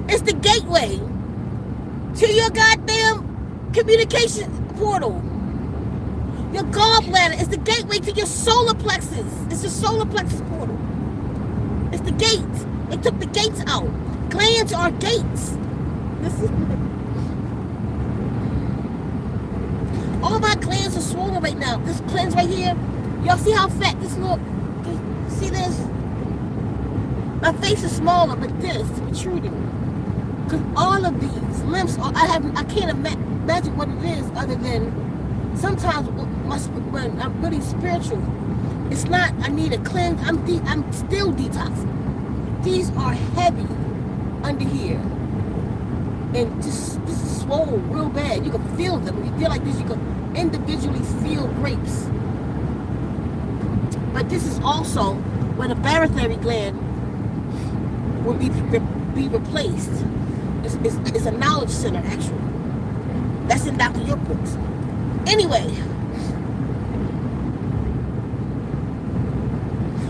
It's the gateway to your goddamn communication portal. Your gallbladder is the gateway to your solar plexus. It's the solar plexus portal. It's the gate. They took the gates out. Glands are gates. All my glands are swollen right now. This glands right here. Y'all see how fat this look? See this? My face is smaller, but this is protruding. Because all of these lymphs are, I can't imagine what it is other than sometimes when I'm really spiritual, it's not, I need a cleanse, I'm still detoxing. These are heavy under here. And this is swollen real bad. You can feel them. When you feel like this, you can individually feel grapes. But this is also where the barotheric gland will be replaced. It's a knowledge center, actually. That's in Dr. York books. Anyway,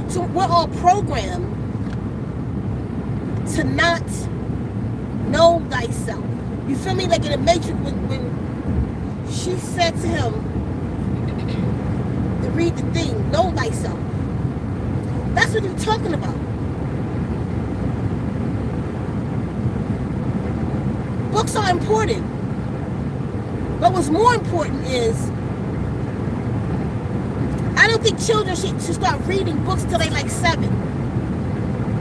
so we're all programmed to not know thyself. You feel me? Like in the Matrix, when she said to him to read the thing, know thyself. That's what he's talking about. Books are important. But what's more important is, I don't think children should start reading books till they like 7.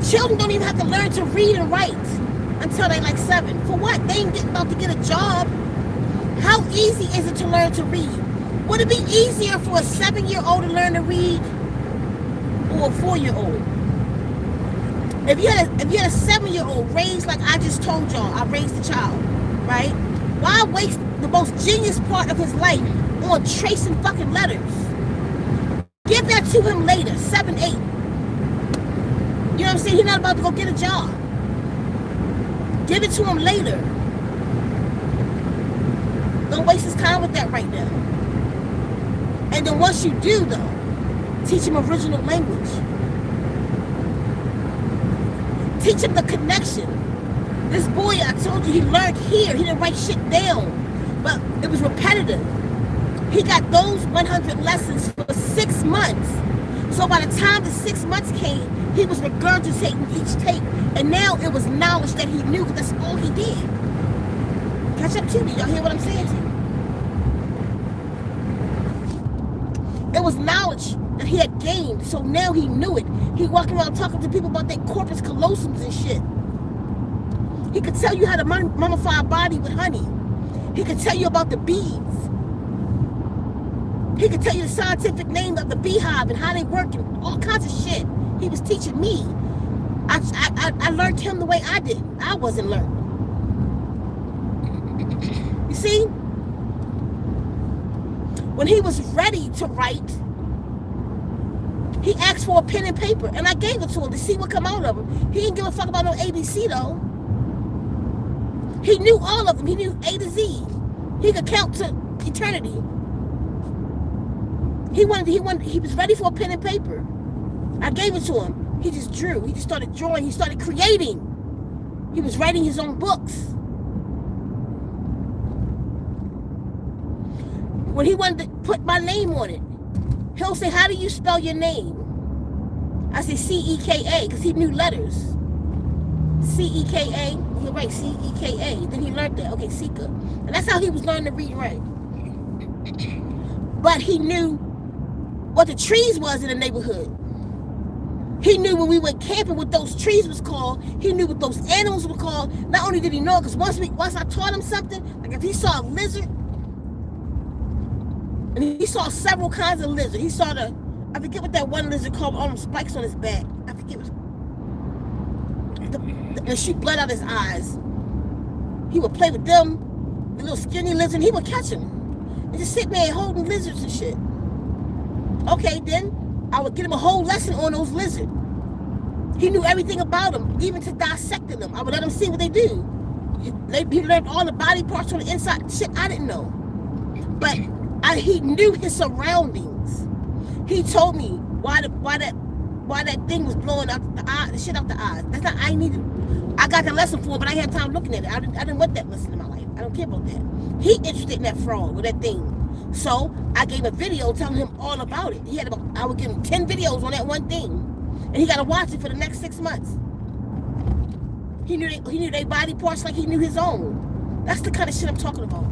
Children don't even have to learn to read and write until they like 7. For what? They ain't about to get a job. How easy is it to learn to read? Would it be easier for a 7-year-old to learn to read or a 4-year-old? If you had a 7-year-old raised like I just told y'all, I raised a child, right? Why waste the most genius part of his life on tracing fucking letters? Give that to him later, 7, 8. You know what I'm saying? He's not about to go get a job. Give it to him later. Don't waste his time with that right now. And then once you do, though, teach him original language. Teach him the connection. This boy, I told you, he learned here. He didn't write shit down, but it was repetitive. He got those 100 lessons for 6 months. So by the time the 6 months came, he was regurgitating each tape. And now it was knowledge that he knew, because that's all he did. Catch up to me. Y'all hear what I'm saying to you? It was knowledge that he had gained, so now he knew it. He walking around talking to people about their corpus callosums and shit. He could tell you how to mummify a body with honey. He could tell you about the bees. He could tell you the scientific name of the beehive and how they work and all kinds of shit. He was teaching me. I learned him the way I did. I wasn't learned. You see? When he was ready to write, he asked for a pen and paper, and I gave it to him to see what come out of him. He didn't give a fuck about no ABC though. He knew all of them. He knew A to Z. He could count to eternity. He was ready for a pen and paper. I gave it to him. He just drew. He just started drawing. He started creating. He was writing his own books. When he wanted to put my name on it, he'll say, how do you spell your name? I say C-E-K-A, because he knew letters. C-E-K-A, he'll write C-E-K-A. Then he learned that, okay, Ceka. And that's how he was learning to read and write. But he knew what the trees was in the neighborhood. He knew when we went camping what those trees was called. He knew what those animals were called. Not only did he know, because once I taught him something, like if he saw a lizard, and he saw several kinds of lizard. He saw I forget what that one lizard called, all them spikes on his back. I forget what and shoot blood out his eyes. He would play with them, the little skinny lizard, and he would catch them. And just sit there holding lizards and shit. Okay, then I would get him a whole lesson on those lizards. He knew everything about them, even to dissecting them. I would let him see what they do. He learned all the body parts on the inside. Shit I didn't know. But he knew his surroundings. He told me why that thing was blowing out the shit out the eyes. That's not I got the lesson for it, but I had time looking at it. I didn't want that lesson in my life. I don't care about that. He interested in that frog or that thing. So I gave a video telling him all about it. I would give him 10 videos on that one thing. And he gotta watch it for the next 6 months. He knew their body parts like he knew his own. That's the kind of shit I'm talking about.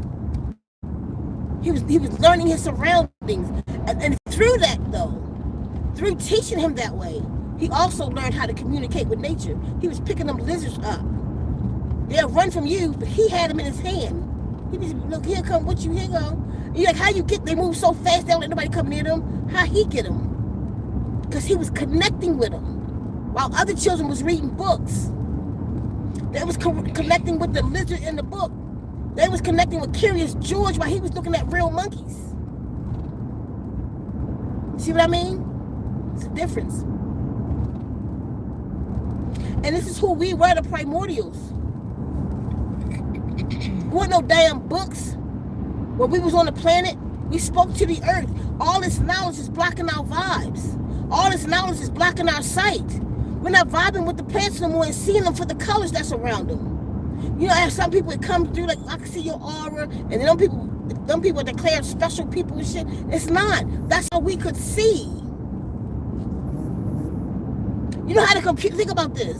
He was learning his surroundings. And through that though, through teaching him that way, he also learned how to communicate with nature. He was picking them lizards up. They'll run from you, but he had them in his hand. He was, look, here come with you, here you go. And you're like, how you get, they move so fast, they don't let nobody come near them. How he get them? Because he was connecting with them. While other children was reading books. They was connecting with the lizard in the book. They was connecting with Curious George while he was looking at real monkeys. See what I mean? It's a difference. And this is who we were, the primordials. There weren't no damn books. When we was on the planet, we spoke to the earth. All this knowledge is blocking our vibes. All this knowledge is blocking our sight. We're not vibing with the plants no more and seeing them for the colors that's around them. You know, I have some people that come through like, I can see your aura, and then them people declare special people and shit. It's not. That's how we could see. You know how to compute? Think about this.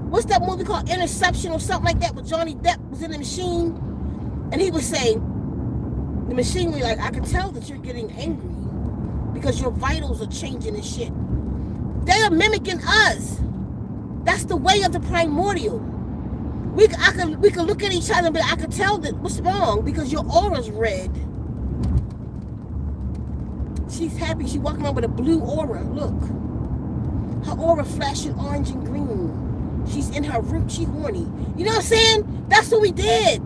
What's that movie called? Interception or something like that, where Johnny Depp was in the machine, and he was saying, the machine was like, I can tell that you're getting angry because your vitals are changing and shit. They are mimicking us. That's the way of the primordial. We could look at each other and be like, I could tell that what's wrong because your aura's red. She's happy. She's walking around with a blue aura. Look. Her aura flashing orange and green. She's in her root. She horny. You know what I'm saying? That's what we did.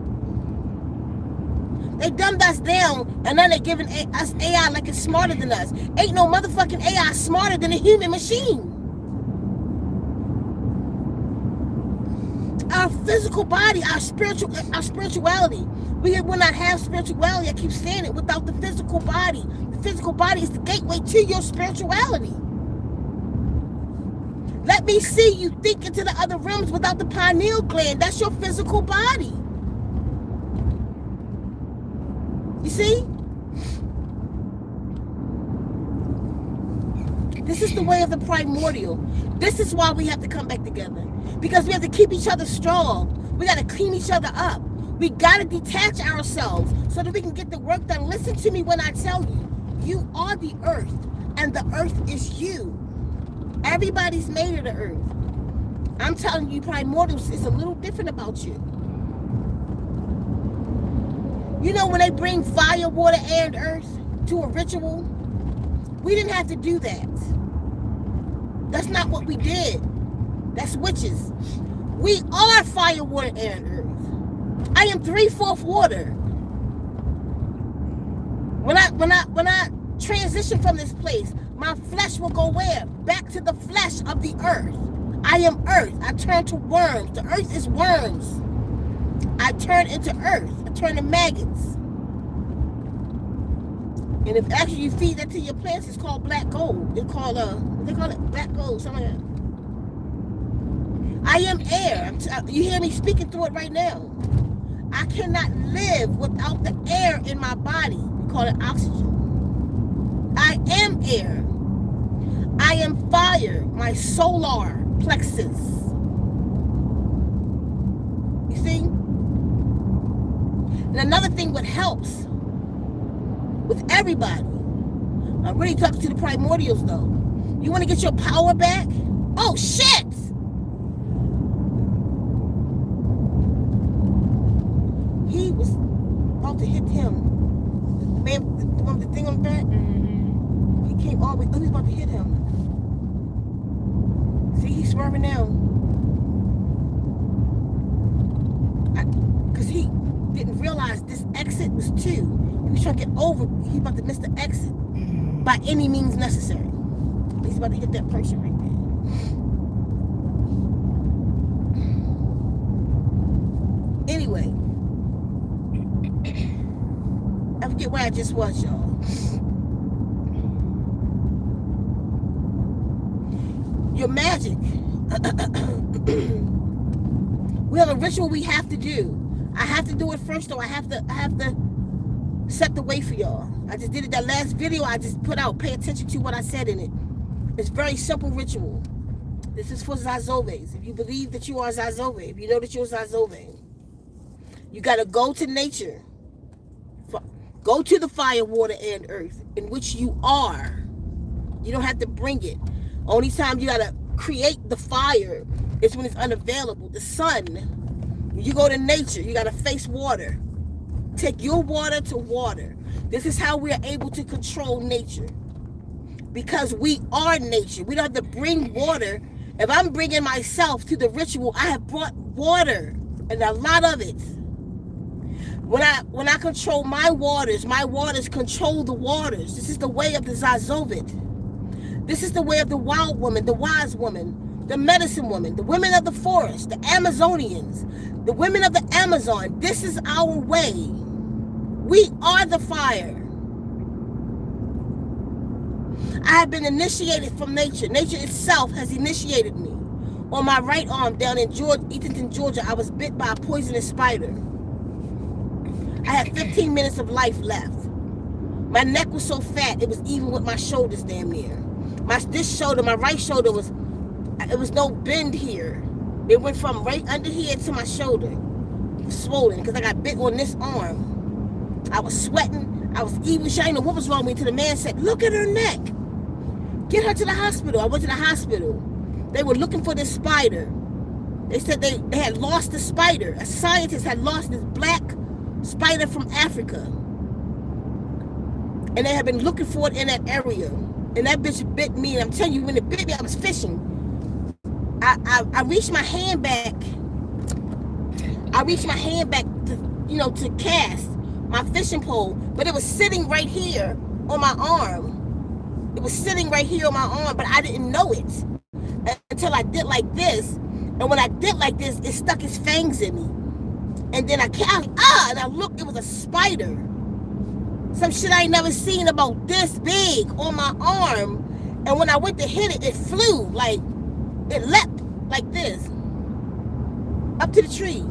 They dumbed us down, and now they're giving us AI like it's smarter than us. Ain't no motherfucking AI smarter than a human machine. Our physical body, our spirituality. We will not have spirituality, I keep saying it, without the physical body. The physical body is the gateway to your spirituality. Let me see you think into the other realms without the pineal gland. That's your physical body. You see? This is the way of the primordial. This is why we have to come back together. Because we have to keep each other strong. We got to clean each other up. We got to detach ourselves so that we can get the work done. Listen to me when I tell you, you are the earth, and the earth is you. Everybody's made of the earth. I'm telling you, primordials, it's a little different about you. You know when they bring fire, water, air, and earth to a ritual? We didn't have to do that. That's not what we did. That's witches. We are fire, water, air, and earth. I am 3/4 water. When I transition from this place, my flesh will go where? Back to the flesh of the earth. I am earth. I turn to worms. The earth is worms. I turn into earth. I turn to maggots. And if actually you feed that to your plants, it's called black gold. It's called they call it black gold, something like that. I am air. You hear me speaking through it right now. I cannot live without the air in my body. We call it oxygen. I am air. I am fire. My solar plexus. You see? And another thing what helps with everybody, I'm really talking to the primordials though. You want to get your power back? Oh shit! He was about to hit him. The man, the thing on the back. He came all the way. Oh, he's about to hit him. See, he's swerving now. Because he didn't realize this exit was 2. He was trying to get over. He's about to miss the exit by any means necessary. He's about to hit that person right there. Anyway, I forget where I just was, y'all. Your magic. We have a ritual we have to do. I have to do it first, though. I have to set the way for y'all. I just did it. That last video I just put out. Pay attention to what I said in it. It's very simple ritual. This is for Zazobes. If you believe that you are Zazobe, if you know that you're Zazobe, you got to go to nature. Go to the fire, water, and earth in which you are. You don't have to bring it. Only time you got to create the fire is when it's unavailable. The sun, when you go to nature, you got to face water. Take your water to water. This is how we are able to control nature. Because we are nature. We don't have to bring water. If I'm bringing myself to the ritual, I have brought water and a lot of it. When I control my waters control the waters. This is the way of the Zazovid. This is the way of the wild woman, the wise woman, the medicine woman, the women of the forest, the Amazonians, the women of the Amazon. This is our way. We are the fire. I have been initiated from nature. Nature itself has initiated me. On my right arm down in Eatonton, Georgia, I was bit by a poisonous spider. I had 15 minutes of life left. My neck was so fat, it was even with my shoulders damn near. This shoulder, my right shoulder it was no bend here. It went from right under here to my shoulder. Swollen, because I got bit on this arm. I was sweating. I was even shining. What was wrong with me? Till the man said, look at her neck. Get her to the hospital. I went to the hospital. They were looking for this spider. They said they had lost the spider. A scientist had lost this black spider from Africa. And they had been looking for it in that area. And that bitch bit me. And I'm telling you, when it bit me, I was fishing. I reached my hand back. To cast my fishing pole. But it was sitting right here on my arm. It was sitting right here on my arm, but I didn't know it until I did like this. And when I did like this, it stuck its fangs in me. And then and I looked, it was a spider. Some shit I ain't never seen about this big on my arm. And when I went to hit it, it flew, like, it leapt like this, up to the tree.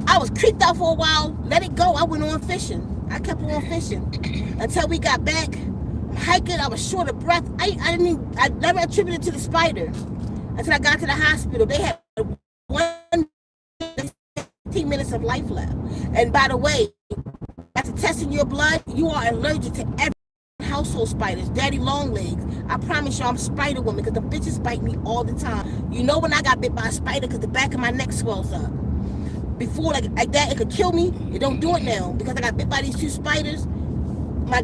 I was creeped out for a while, let it go, I went on fishing. I kept on fishing until we got back. Hiking, I was short of breath. I never attributed it to the spider until I got to the hospital. They had 15 minutes of life left. And by the way, after testing your blood, you are allergic to every household spiders, daddy long legs. I promise you, I'm Spider Woman because the bitches bite me all the time. You know when I got bit by a spider because the back of my neck swells up. Before like that, it could kill me. It don't do it now because I got bit by these 2 spiders.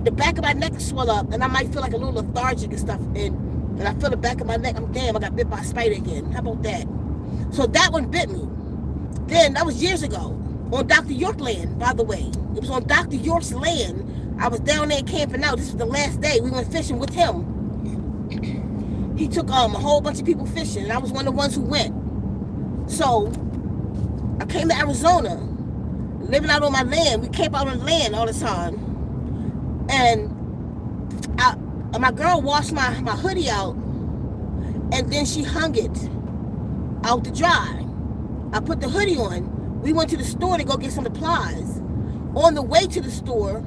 The back of my neck swell up, and I might feel like a little lethargic and stuff. And I feel the back of my neck. I'm damn, I got bit by a spider again. How about that? So that one bit me. Then that was years ago on Dr. York land, by the way. It was on Dr. York's land. I was down there camping out. This was the last day. We went fishing with him. He took a whole bunch of people fishing, and I was one of the ones who went. So I came to Arizona, living out on my land. We camp out on the land all the time. And my girl washed my hoodie out, and then she hung it out to dry. I put the hoodie on. We went to the store to go get some supplies. On the way to the store,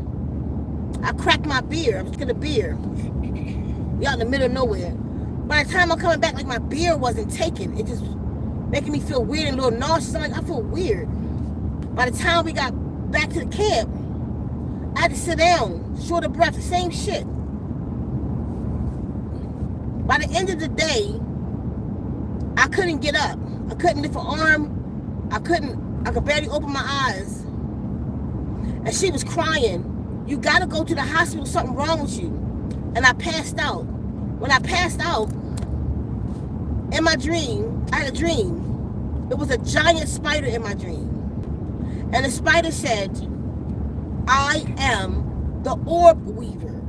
I cracked my beer. I was drinking a beer. We out in the middle of nowhere. By the time I'm coming back, like my beer wasn't taken. It just making me feel weird and a little nauseous. I'm like, I feel weird. By the time we got back to the camp, I had to sit down, short of breath, the same shit. By the end of the day, I couldn't get up. I couldn't lift an arm. I could barely open my eyes. And she was crying. You gotta go to the hospital, something wrong with you. And I passed out. When I passed out, in my dream, I had a dream. It was a giant spider in my dream. And the spider said, I am the orb weaver.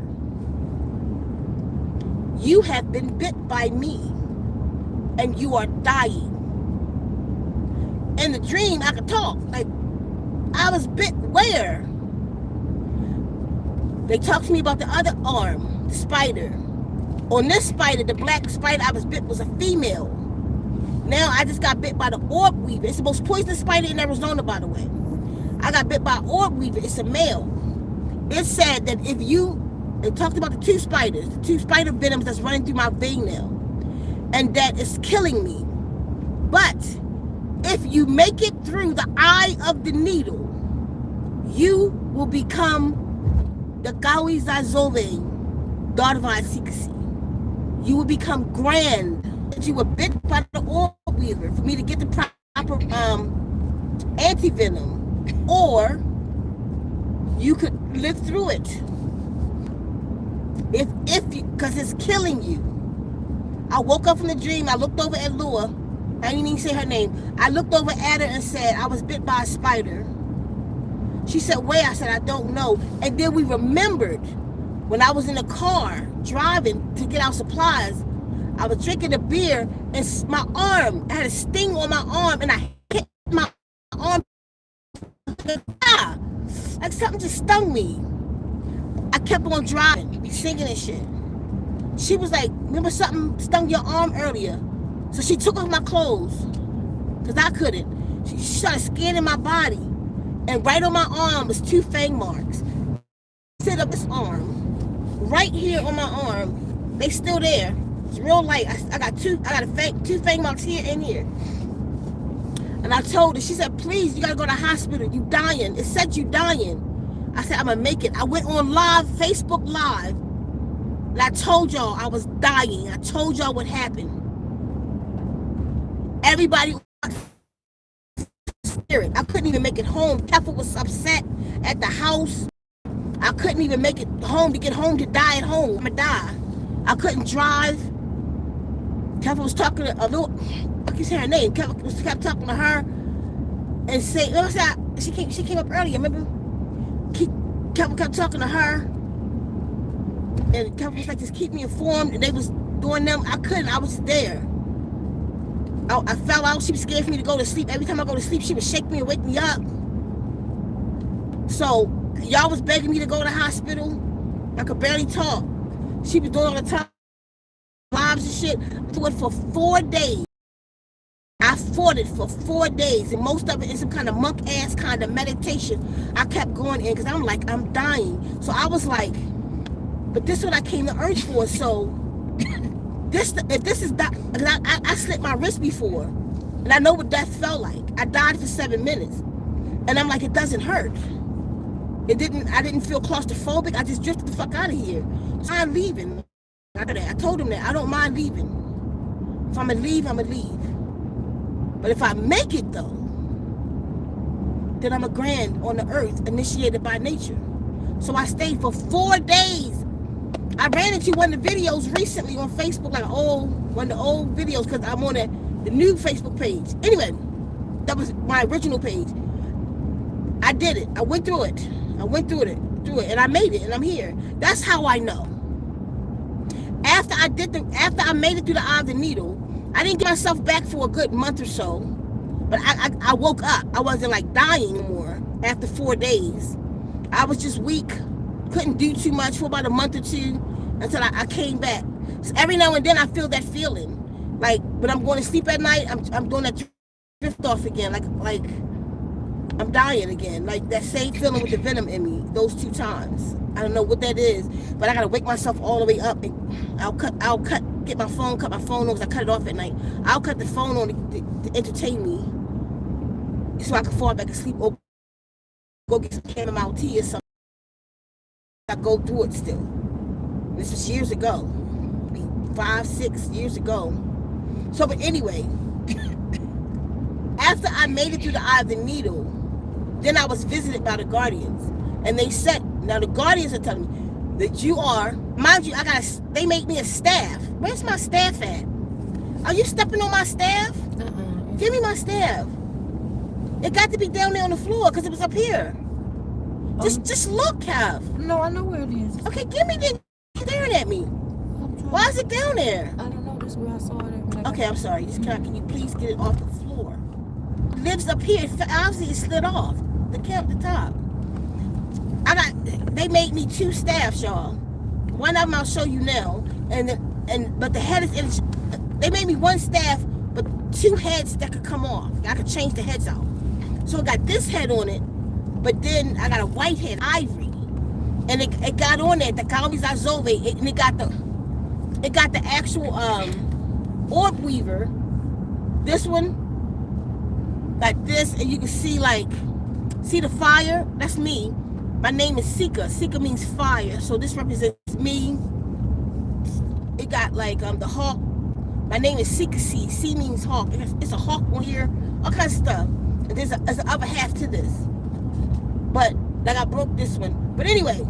You have been bit by me, and you are dying. In the dream, I could talk. Like, I was bit where? They talked to me about the other arm, the spider. On this spider, the black spider I was bit was a female. Now I just got bit by the orb weaver. It's the most poisonous spider in Arizona, by the way. I got bit by orb weaver. It's a male. It said that if you, it talked about the two spiders, the two spider venoms that's running through my vein now, and that it's killing me. But if you make it through the eye of the needle, you will become the Gawi Zazove, daughter of Ceka. You will become grand. You were bit by the orb weaver for me to get the proper anti-venom, or you could live through it. If you, because it's killing you. I woke up from the dream. I looked over at Lua. I didn't even say her name. I looked over at her and said, I was bit by a spider. She said, where? I said, I don't know. And then we remembered when I was in the car driving to get our supplies, I was drinking a beer and my arm, I had a sting on my arm and I hit my arm. Like something just stung me. I kept on driving, singing and shit. She was like, remember something stung your arm earlier? So she took off my clothes because I couldn't. She started scanning my body. And right on my arm was 2 fang marks. Set up this arm. Right here on my arm. They still there. It's real light. I got two fang marks here and here. And I told her, she said, please, you gotta go to the hospital. You dying. It said you dying. I said, I'm gonna make it. I went on live, Facebook Live. And I told y'all I was dying. I told y'all what happened. Everybody spirit. I couldn't even make it home. Kefa was upset at the house. I couldn't even make it home to get home to die at home. I'm gonna die. I couldn't drive. Kefa was talking to a little, I can say her name. Kefa kept talking to her and say, what was that? She came up earlier, remember? Kefa kept talking to her. And Kefa was like, just keep me informed. And they was doing them. I couldn't. I was there. I fell out. She was scared for me to go to sleep. Every time I go to sleep, she would shake me and wake me up. So y'all was begging me to go to the hospital. I could barely talk. She was doing all the time, lives and shit. I do it for 4 days. I fought it for 4 days, and most of it is some kind of monk-ass kind of meditation. I kept going in because I'm like, I'm dying. So I was like, but this is what I came to Earth for. So if this is that, I slit my wrist before, and I know what death felt like. I died for 7 minutes, and I'm like, it doesn't hurt. I didn't feel claustrophobic. I just drifted the fuck out of here. So I'm leaving. I told him that I don't mind leaving. If I'm gonna leave, I'm gonna leave. But if I make it though, then I'm a grand on the earth, initiated by nature. So I stayed for 4 days. I ran into one of the videos recently on Facebook, like one of the old videos, because I'm on the new Facebook page. Anyway, that was my original page. I did it. I went through it. And I made it, and I'm here. That's how I know. After I made it through the eye of the needle, I didn't get myself back for a good month or so, but I woke up. I wasn't like dying anymore after 4 days. I was just weak. Couldn't do too much for about a month or two until I came back. So every now and then I feel that feeling. Like when I'm going to sleep at night, I'm doing that drift off again. Like I'm dying again. Like that same feeling with the venom in me. Those 2 times. I don't know what that is, but I gotta wake myself all the way up. And get my phone, cut my phone on because I cut it off at night. I'll cut the phone on to entertain me, so I can fall back asleep or go get some chamomile tea or something. I go through it still. This was years ago, 5, 6 years ago. So, but anyway, after I made it through the eye of the needle, then I was visited by the guardians, and they said, now the guardians are telling me that you are, mind you, they made me a staff. Where's my staff at? Are you stepping on my staff? Give me my staff. It got to be down there on the floor because it was up here. Just look, Kev. No, I know where it is. Okay, give me the staring at me. Why is it down there? I don't know. This is where I saw it. Okay, I'm sorry. Can you please get it off the floor? It lives up here. Obviously, it slid off the top. They made me 2 staffs, y'all. One of them I'll show you now, but the head is. They made me 1 staff, but 2 heads that could come off. I could change the heads out. So it got this head on it. But then I got a white head, ivory, and it got on there the Galvis Azove, and it got the actual orb weaver. This one, like this, and you can see the fire. That's me. My name is Ceka. Ceka means fire, so this represents me. It got the hawk. My name is Ceka C. C means hawk. It's a hawk on here. All kinds of stuff. And there's an other half to this. But I broke this one. But anyway,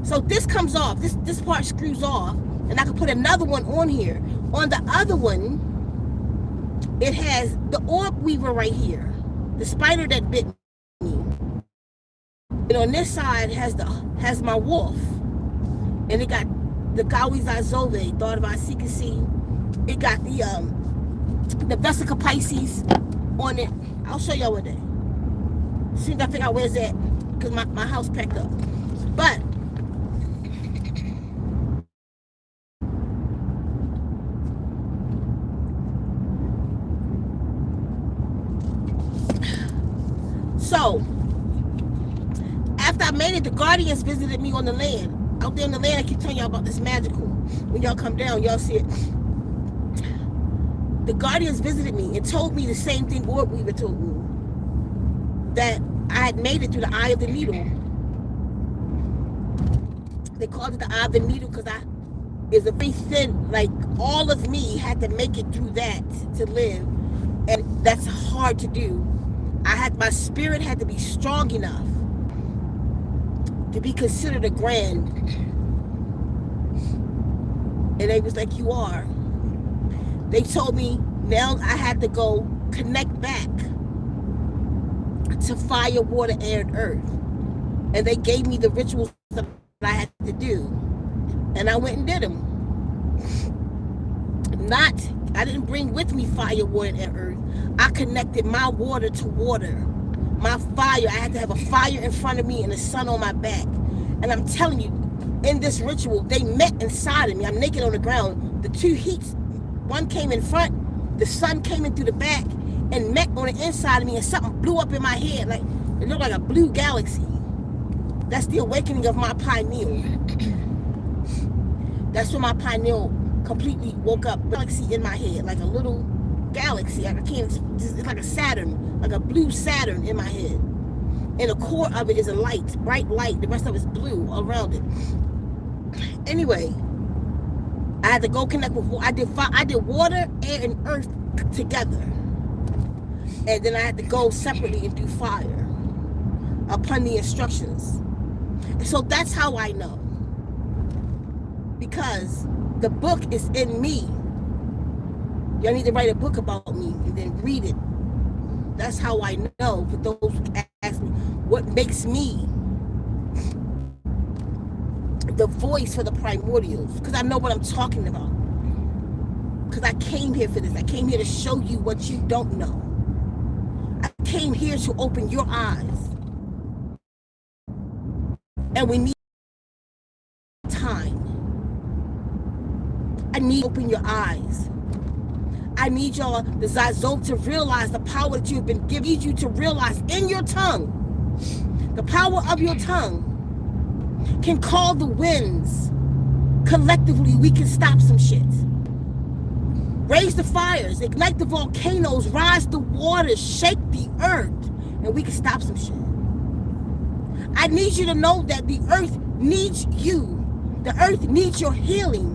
so this comes off. This part screws off, and I can put another one on here. On the other one, it has the orb weaver right here, the spider that bit me. And on this side has my wolf, and it got the Galvis Azove, daughter of Isikasi. It got the Vesica Pisces on it. I'll show y'all what that. As soon as I figure out where's that. Because my house packed up. But so after I made it, the guardians visited me on the land. Out there on the land, I keep telling y'all about this magical. When y'all come down, y'all see it. The guardians visited me and told me the same thing Orb Weaver told me. That I had made it through the eye of the needle. They called it the eye of the needle because it's a very thin, like all of me had to make it through that to live. And that's hard to do. My spirit had to be strong enough to be considered a grand. And they was like, you are. They told me now I had to go connect back to fire, water, air, and earth. And they gave me the rituals that I had to do. And I went and did them. I didn't bring with me fire, water, and earth. I connected my water to water. My fire, I had to have a fire in front of me and the sun on my back. And I'm telling you, in this ritual, they met inside of me. I'm naked on the ground. The 2 heats, one came in front, the sun came in through the back, and met on the inside of me, and something blew up in my head. Like it looked like a blue galaxy. That's the awakening of my pineal. That's when my pineal completely woke up. Galaxy in my head, like a little galaxy. Like it's like a Saturn, like a blue Saturn in my head. And the core of it is a light, bright light. The rest of it's blue around it. Anyway, I had to go connect with. I did water, air, and earth together. And then I had to go separately and do fire upon the instructions. And so that's how I know. Because the book is in me. Y'all need to write a book about me and then read it. That's how I know. For those who ask me, what makes me the voice for the primordials? Because I know what I'm talking about. Because I came here for this. I came here to show you what you don't know. I came here to open your eyes. And we need time. I need to open your eyes. I need y'all, the Zazol, to realize the power that you've been given. I need you to realize in your tongue, the power of your tongue can call the winds. Collectively, we can stop some shit. Raise the fires, ignite the volcanoes, rise the waters, shake the earth, and we can stop some shit. I need you to know that the earth needs you. The earth needs your healing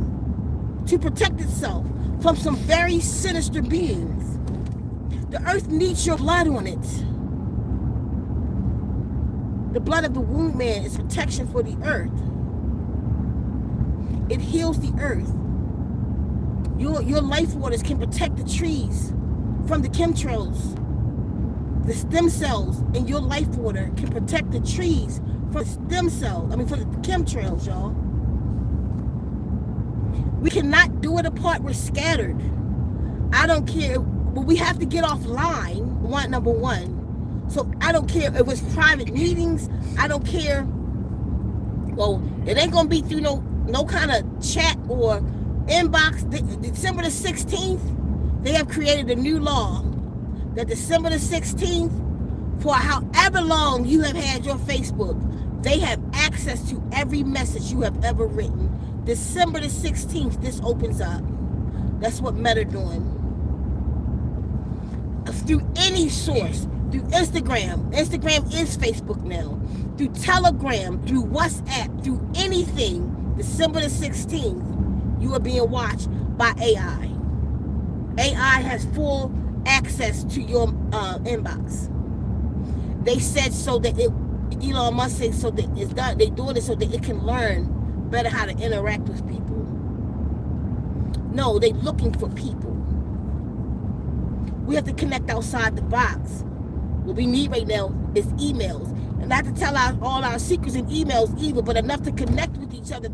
to protect itself from some very sinister beings. The earth needs your blood on it. The blood of the womb man is protection for the earth. It heals the earth. Your life waters can protect the trees from the chemtrails. The stem cells in your life water can protect the trees from stem cells. From the chemtrails, y'all. We cannot do it apart. We're scattered. I don't care, but we have to get offline. Number one. So I don't care if it's private meetings. I don't care. Well, it ain't gonna be through no kind of chat or inbox. December the 16th, they have created a new law that December the 16th, for however long you have had your Facebook, they have access to every message you have ever written. December the 16th, this opens up. That's what Meta doing. Through any source, through Instagram. Instagram is Facebook now. Through Telegram, through WhatsApp, through anything, December the 16th, you are being watched by AI. AI has full access to your inbox. They said so that Elon Musk said so that it's done. They're doing it so that it can learn better how to interact with people. No, they're looking for people. We have to connect outside the box. What we need right now is emails. And not to tell all our secrets in emails either, but enough to connect with each other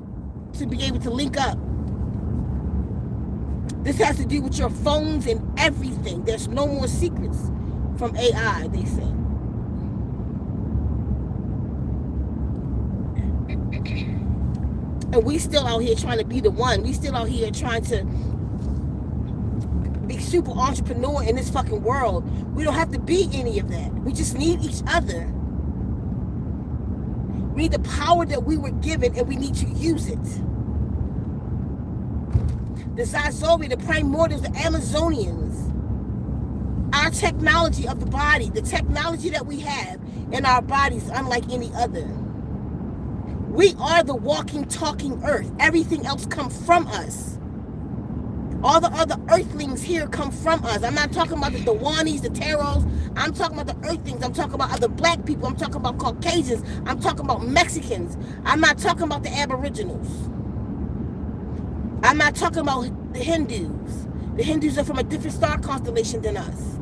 to be able to link up. This has to do with your phones and everything. There's no more secrets from AI, they say. And we still out here trying to be the one. We still out here trying to be super entrepreneur in this fucking world. We don't have to be any of that. We just need each other. We need the power that we were given, and we need to use it. The Zazori, the primordials, the Amazonians, our technology of the body, the technology that we have in our bodies, unlike any other. We are the walking, talking earth. Everything else comes from us. All the other earthlings here come from us. I'm not talking about the Dewanis, the Taros. I'm talking about the earthlings. I'm talking about other black people. I'm talking about Caucasians. I'm talking about Mexicans. I'm not talking about the Aboriginals. I'm not talking about the Hindus. The Hindus are from a different star constellation than us.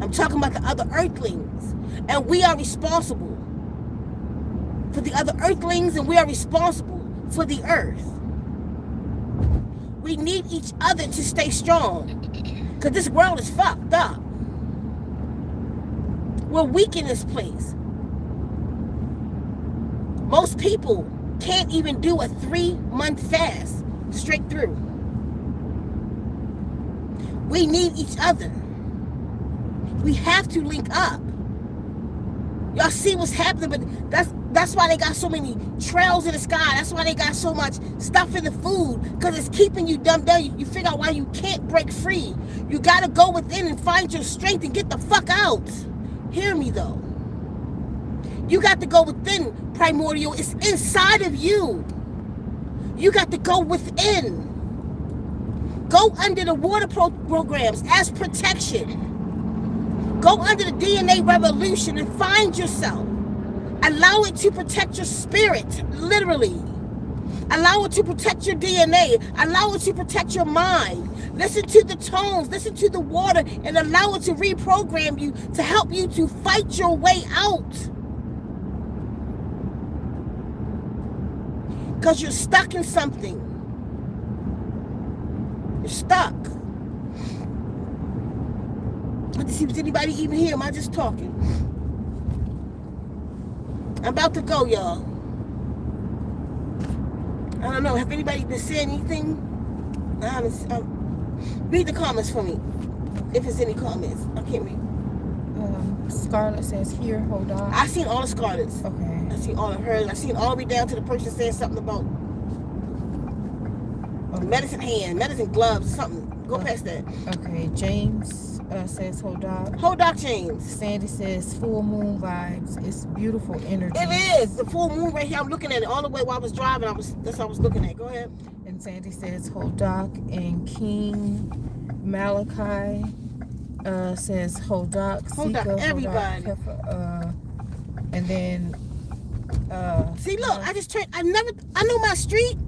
I'm talking about the other earthlings. And we are responsible for the other earthlings, and we are responsible for the earth. We need each other to stay strong, because this world is fucked up. We're weak in this place. Most people can't even do a 3-month fast straight through. We need each other. We have to link up. Y'all see what's happening, but that's why they got so many trails in the sky. That's why they got so much stuff in the food, because it's keeping you dumbed down. You figure out why you can't break free. You got to go within and find your strength and get the fuck out. Hear me, though. You got to go within, primordial. It's inside of you. You got to go within. Go under the water programs as protection. Go under the DNA revolution and find yourself. Allow it to protect your spirit, literally. Allow it to protect your DNA. Allow it to protect your mind. Listen to the tones, listen to the water, and allow it to reprogram you to help you to fight your way out. Because you're stuck in something. You're stuck. Let me see, was anybody even here? Am I just talking? I'm about to go, y'all. I don't know. Have anybody been saying anything? Read the comments for me. If it's any comments. I can't read. Scarlett says, here, hold on. I seen all the Scarletts. Okay. I seen all of hers. I seen all the way down to the person saying something about medicine hand, medicine gloves, something. Go past that. Okay. James says, hold on. Hold on, James. Sandy says, full moon vibes. It's beautiful energy. It is. The full moon right here. I'm looking at it all the way while I was driving. That's what I was looking at. Go ahead. And Sandy says, Hodak. And King Malachi says, Hodak. Hodak, everybody. And then see, look, I just turned. I know my street.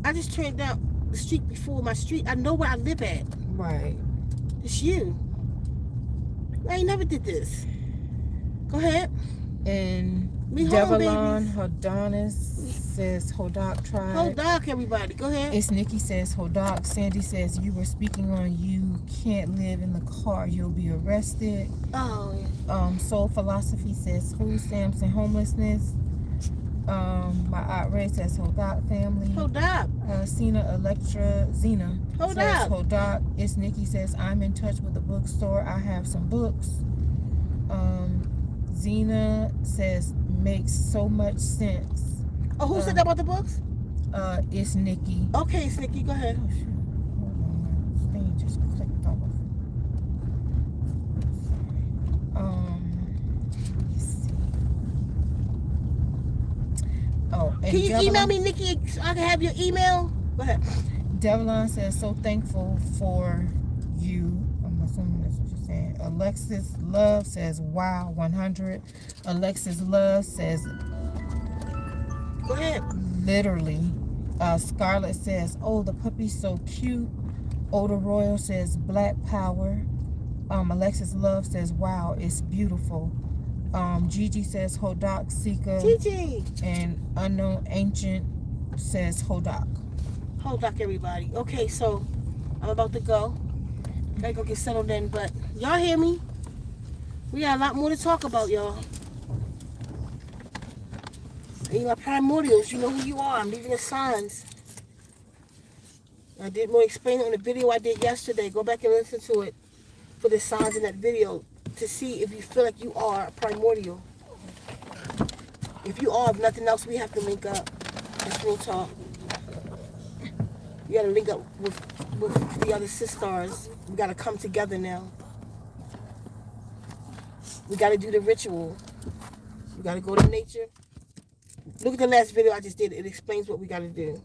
I just turned down the street before my street. I know where I live at. Right. It's you. I ain't never did this. Go ahead. And Devalon Hodonis says Hodak tribe. Hodak, everybody. Go ahead. It's Nikki says Hodak. Sandy says you were speaking on you can't live in the car. You'll be arrested. Oh. Soul Philosophy says food stamps and homelessness. My Aunt Ray says Hodak family. Hodak. Zena Hodak. says Hodak. It's Nikki says I'm in touch with the bookstore. I have some books. Zena says makes so much sense. Oh, who said that about the books? It's Nikki. Okay, it's Nikki. Go ahead. Oh, shoot. Hold on. This thing just clicked off. Let's see. Oh, and Can you email me, Nikki, so I can have your email? Go ahead. Devlin says, so thankful for you. I'm assuming that's what you're saying. Alexis Love says, wow, 100. Alexis Love says, go ahead. Literally. Scarlett says, oh, the puppy's so cute. Oda Royal says, black power. Alexis Love says, wow, it's beautiful. Gigi says, Hodak Ceka. Gigi. And Unknown Ancient says, Hodak. Hodak, everybody. Okay, so I'm about to go. Gotta go get settled in, but y'all hear me? We got a lot more to talk about, y'all. And you are primordials. You know who you are. I'm leaving the signs. I did more explaining on the video I did yesterday. Go back and listen to it for the signs in that video to see if you feel like you are a primordial. If you are, if nothing else, we have to link up. That's real talk. You gotta link up with the other SisStars. We gotta come together now. We gotta do the ritual. We gotta go to nature. Look at the last video I just did. It explains what we gotta do.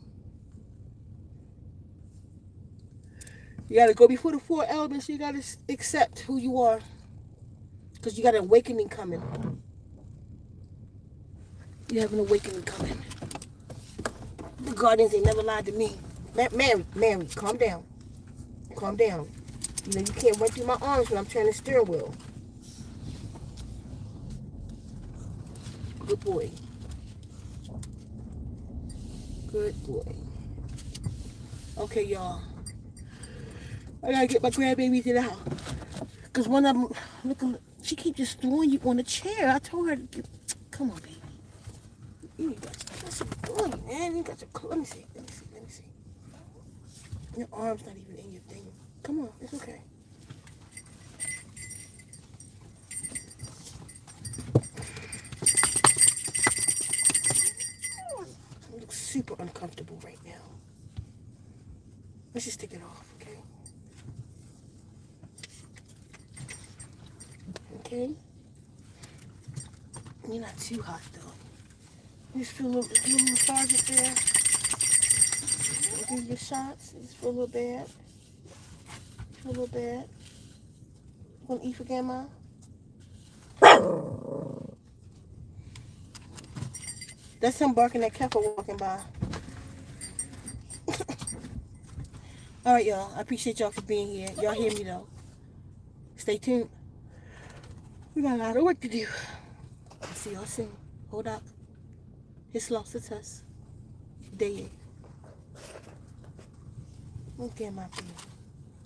You gotta go before the 4 elements. You gotta accept who you are. Because you got an awakening coming. You have an awakening coming. The guardians ain't never lied to me. Mary, calm down. Calm down. You know you can't run through my arms when I'm turning the steering wheel. Good boy. Good boy. Okay, y'all. I gotta get my grandbabies in the house. Because one of them, look, she keep just throwing you on the chair. I told her to get, come on, baby. You got some boy, man. You got your, let me see. Your arm's not even in your thing. Come on, it's okay. You look super uncomfortable right now. Let's just take it off, okay? Okay? You're not too hot though. You just feel a little massages there. Do your shots. You just feel a little bad. Feel a little bad. Want to eat again, Ma? That's him barking at Keffa walking by. Alright, y'all. I appreciate y'all for being here. Y'all hear me though. Stay tuned. We got a lot of work to do. I'll see y'all soon. Hold up. His lost to test. Day 8. Okay, my baby.